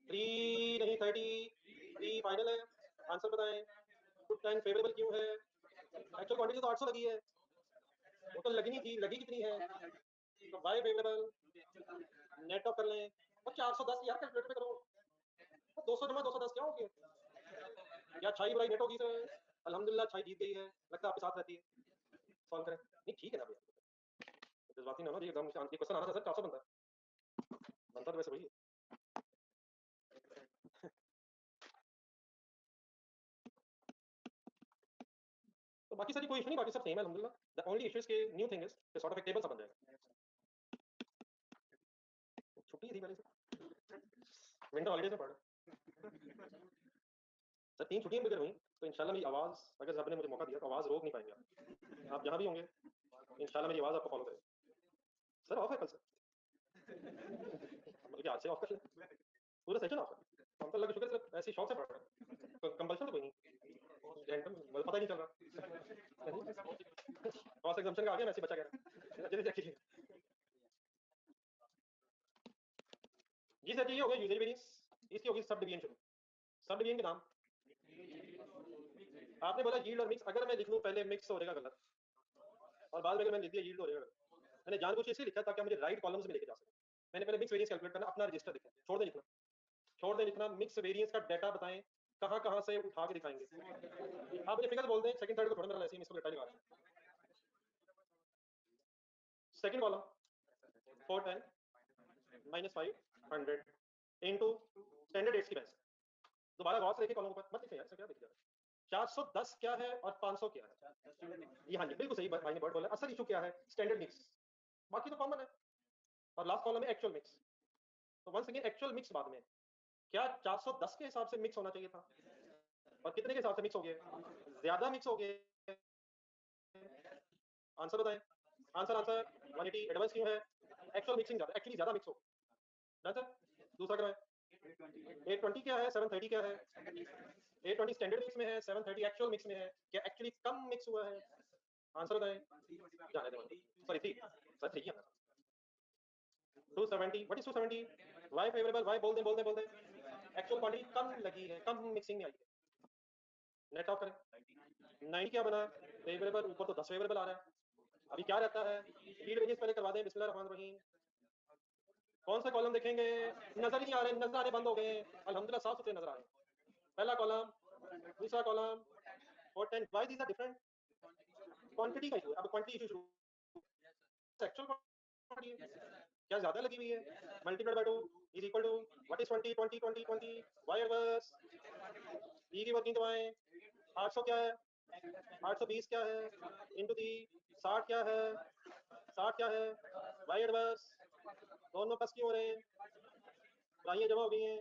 3 नहीं 30, 3 फाइनल है, आंसर बताएं, गुड टाइम फेवरेबल क्यों है, एक्चुअल क्वांटिटी तो 800 लगी है, वो तो लगनी थी, लगी कितनी है, तो वाई फेवरेबल नेट ऑफ कर लें, और 410 यार कैलकुलेटर में करो, 200 जमा 210 क्या हो गया, या छाई बुराई नेट होगी सर, अल्हम्दुलिल्लाह छाई जीत गई है, लगता है आपके साथ रहती है, सॉल्व करें, नहीं ठीक है ना भैया, जज्बाती ना हो ना, ये एकदम शांति, क्वेश्चन आना था सर 400 बनता तो वैसे वही है। तो बाकी सारी कोई इशू नहीं, बाकी सब सेम है अल्हम्दुलिल्लाह, द ओनली इशू इज के न्यू थिंग इज कि सॉर्ट ऑफ एक टेबल सा बन जाएगा, छुट्टी थी पहले से, विंटर हॉलीडेज में पढ़, सर 3 छुट्टियां भी हुई, तो इंशाल्लाह मेरी आवाज, अगर रब ने मुझे मौका दिया तो आवाज रोक नहीं पाएंगे आप जहां भी होंगे, इंशाल्लाह मेरी आवाज आपको फॉलो करे, सर ऑफ है कल से, मतलब आज से ऑफ कर ले, पूरा सेशन ऑफ है, हम तो अल्लाह का शुक्र सिर्फ ऐसे शौक से पढ़ रहे हैं, तो कंपल्शन तो कोई नहीं, रैंडम मुझे पता ही नहीं चल रहा, क्रॉस एग्जाम्पशन का आ गया, मैं ऐसे बचा गया जल्दी देखिए जी सर, ये हो गया यूजेज वेरिएंस, इसकी होगी सब डिवीजन शुरू, सब डिवीजन के नाम, आपने बोला यील्ड और मिक्स, अगर मैं लिख लूं पहले मिक्स हो जाएगा गलत, और बाद में अगर मैंने लिख दिया यील्ड हो जाएगा गलत, मैंने जानबूझ के इसलिए लिखा ताकि मुझे राइट कॉलम्स में लेके जा सके, मैंने पहले मिक्स वेरिएंस कैलकुलेट करना, अपना रजिस्टर लिखा, छोड़ दे लिखना, छोड़ दे लिखना, मिक्स वेरिएंस का डाटा बताएं कहां कहां से उठा के दिखाएंगे, आप मुझे फिगर बोल दें, सेकंड थर्ड को थोड़ा मेरा ऐसे ही इसको लिखा लगा, second column 410 minus 500 into standard rates की बेस, दोबारा गौर से देखिए कॉलम ऊपर मत लिखिए यार, क्या दिख रहा है, 410 क्या है और 500 क्या है, ये हाँ जी बिल्कुल सही भाई ने वर्ड बोला, असल इशू क्या है स्टैंडर्ड मिक्स, बाकी तो कॉमन है, और लास्ट कॉलम में एक्चुअल मिक्स, तो वंस अगेन एक्चुअल मिक्स बाद में, क्या 410 के हिसाब से मिक्स होना चाहिए था, और कितने के हिसाब से मिक्स हो गया, ज्यादा मिक्स हो गया, आंसर बताएं, आंसर आंसर 180, एडवांस क्यों है, एक्चुअल मिक्सिंग ज्यादा, एक्चुअली ज्यादा मिक्स हो, डन सर, दूसरा क्या है 820 क्या है, 730 क्या है, 820 स्टैंडर्ड मिक्स में है, 730 एक्चुअल मिक्स में है, क्या एक्चुअली कम मिक्स हुआ है, आंसर बताएं, जाने दें सॉरी 3 सर 3 किया 270, what is 270, why favourable, why बोल दें एक्चुअल क्वांटिटी कम लगी है, कम मिक्सिंग में आई है, नेट ऑफ करें, 90 क्या बना फेवरेबल, ऊपर तो 10 फेवरेबल आ रहा है, अभी क्या रहता है, लीड वेजेस पहले करवा दें, बिस्मिल्लाह रहमान रहीम, कौन सा कॉलम देखेंगे, नजर ही नहीं आ रहे, नजर आने बंद हो गए, अल्हम्दुलिल्लाह साफ सुथरे नजर आ रहे हैं, पहला कॉलम, दूसरा कॉलम, और 10 why these are different, quantity का इशू, अब क्वांटिटी इशू शुरू, एक्चुअल क्वांटिटी क्या ज्यादा लगी हुई है? Multiplied by 2 is equal to what is 20 20 20 20 Y reverse E की वर्किंग दबाएं 800 क्या है 820 क्या है इनटू दी 60 क्या है 60 क्या है वाई एडवर्स दोनों प्लस क्यों हो रहे हैं राइयां जमा हो गई हैं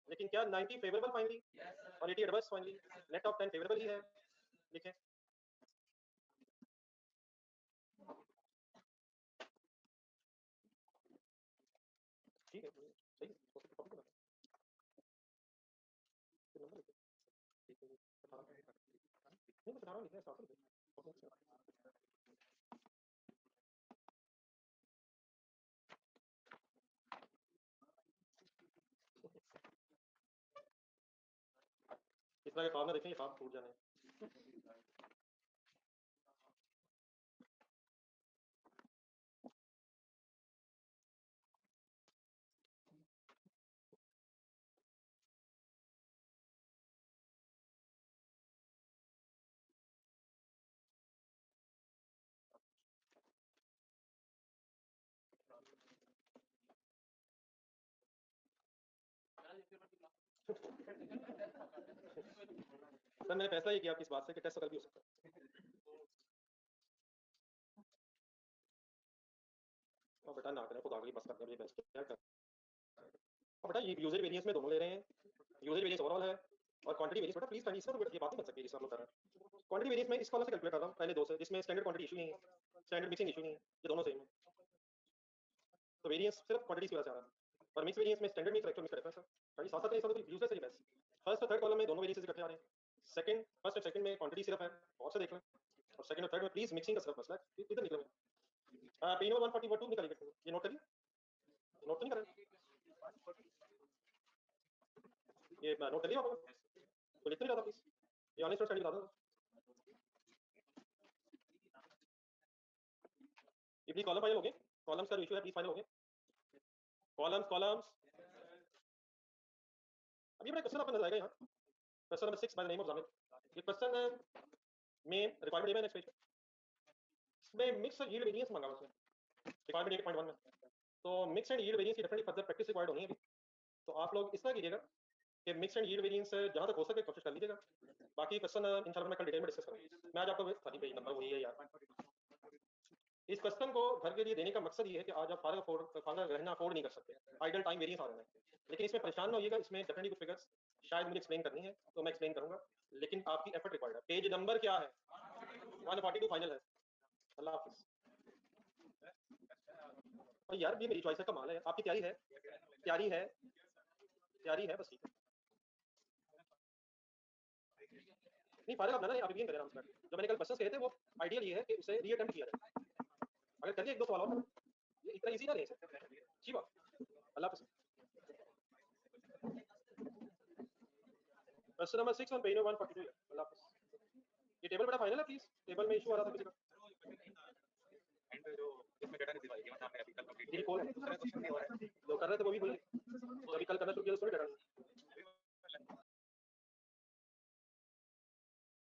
लेकिन क्या 90 फेवरेबल फाइनली और 80 adverse finally net of 10 favourable ही है लिखें ठीक है सही है उसको कॉपी करना फिर नंबर लिखो ठीक है 18 नहीं 18 लिखना है 7 लिखो इस तरह के ख्वाब ना देखें ये ख्वाब टूट जाने हैं सर मैंने फैसला ये किया आपकी इस बात से कि टेस्ट तो कल भी हो सकता है और बेटा ना करें खुदा के लिए बस कर ये बेस्ट क्या कर और बेटा ये यूजर वेरिएंस में दोनों ले रहे हैं यूजर वेरिएंस ओवरऑल है और क्वांटिटी वेरिएंस बेटा प्लीज कंडीशन ये बात नहीं बन सकती जिसमें आप लोग कर रहे हैं क्वांटिटी वेरिएंस में इस कॉलम से कैलकुलेट कर रहा हूँ पहले दो से जिसमें स्टैंडर्ड क्वांटिटी इशू नहीं है स्टैंडर्ड मिक्सिंग इशू नहीं है ये दोनों सेम है तो वेरिएंस सिर्फ क्वांटिटी की वजह से आ रहा है और मिक्स वेरिएंस में standard mix actual mix difference है भाई साथ साथ में यूजर से बेस्ट फर्स्ट और थर्ड कॉलम में दोनों वेरिएंस इकट्ठे आ रहे हैं सेकंड फर्स्ट और सेकंड में क्वांटिटी सिर्फ है और से देख लें और सेकंड और थर्ड में प्लीज मिक्सिंग का सिर्फ मसला है इधर निकले पेन नंबर 140 निकालिए ये नोट करिए नोट तो नहीं कर रहे ये नोट कर लिया आपको तो लिख नहीं रहा था प्लीज ये ऑनलाइन स्टडी बता दो ये प्लीज कॉलम फाइनल हो गए कॉलम्स का इशू है प्लीज फाइनल हो गए कॉलम्स कॉलम्स अभी बड़ा क्वेश्चन आपका नजर आएगा यहाँ question number 6 by the name of जामिद ये क्वेश्चन में रिक्वायरमेंट है नेक्स्ट पेज इसमें मिक्स और यील्ड वेरिएंस मांगा उसने रिक्वायरमेंट 8.1 में तो मिक्स एंड यील्ड वेरिएंस की डेफिनेटली फर्दर प्रैक्टिस रिक्वायर्ड होनी है अभी तो आप लोग इस तरह कीजिएगा कि मिक्स एंड यील्ड वेरिएंस जहां तक हो सके कोशिश कर लीजिएगा बाकी क्वेश्चन इंशाल्लाह मैं कल डिटेल में डिस्कस करूंगा मैं आज आपको सॉरी पेज नंबर वही है यार इस क्वेश्चन को घर के लिए देने का मकसद ये है कि आज आप फारग रहना अफोर्ड नहीं कर सकते आइडल टाइम वेरिएंस आ रहे हैं लेकिन इसमें परेशान ना होइएगा इसमें डेफिनेटली कुछ फिगर्स शायद मुझे एक्सप्लेन करनी है तो मैं एक्सप्लेन करूंगा लेकिन आपकी एफर्ट रिक्वायर्ड है पेज नंबर क्या है 142 फाइनल है अल्लाह हाफिज और यार ये मेरी चॉइस है कमाल है आपकी तैयारी है बस ठीक है नहीं फारग अपना ना आप रिवीजन करें आराम से जो मैंने कल क्वेश्चंस कहे थे वो आइडियल ये है कि उसे रीअटेम्प्ट किया जाए अगर करिए एक दो सवाल और ये इतना इजी ना नहीं है अच्छी बात अल्लाह हाफिज क्वेश्चन नंबर 6 ऑन पेज 142 अल्लाह हाफिज ये टेबल बड़ा फाइनल है प्लीज टेबल में इशू आ रहा था किसी का एंड जो इसमें डेटा नहीं दिखाई गेम हमने अभी कल कंप्लीट किया लोग कर रहे थे वो भी बोले तो अभी कल करना शुरू किया उसमें डेटा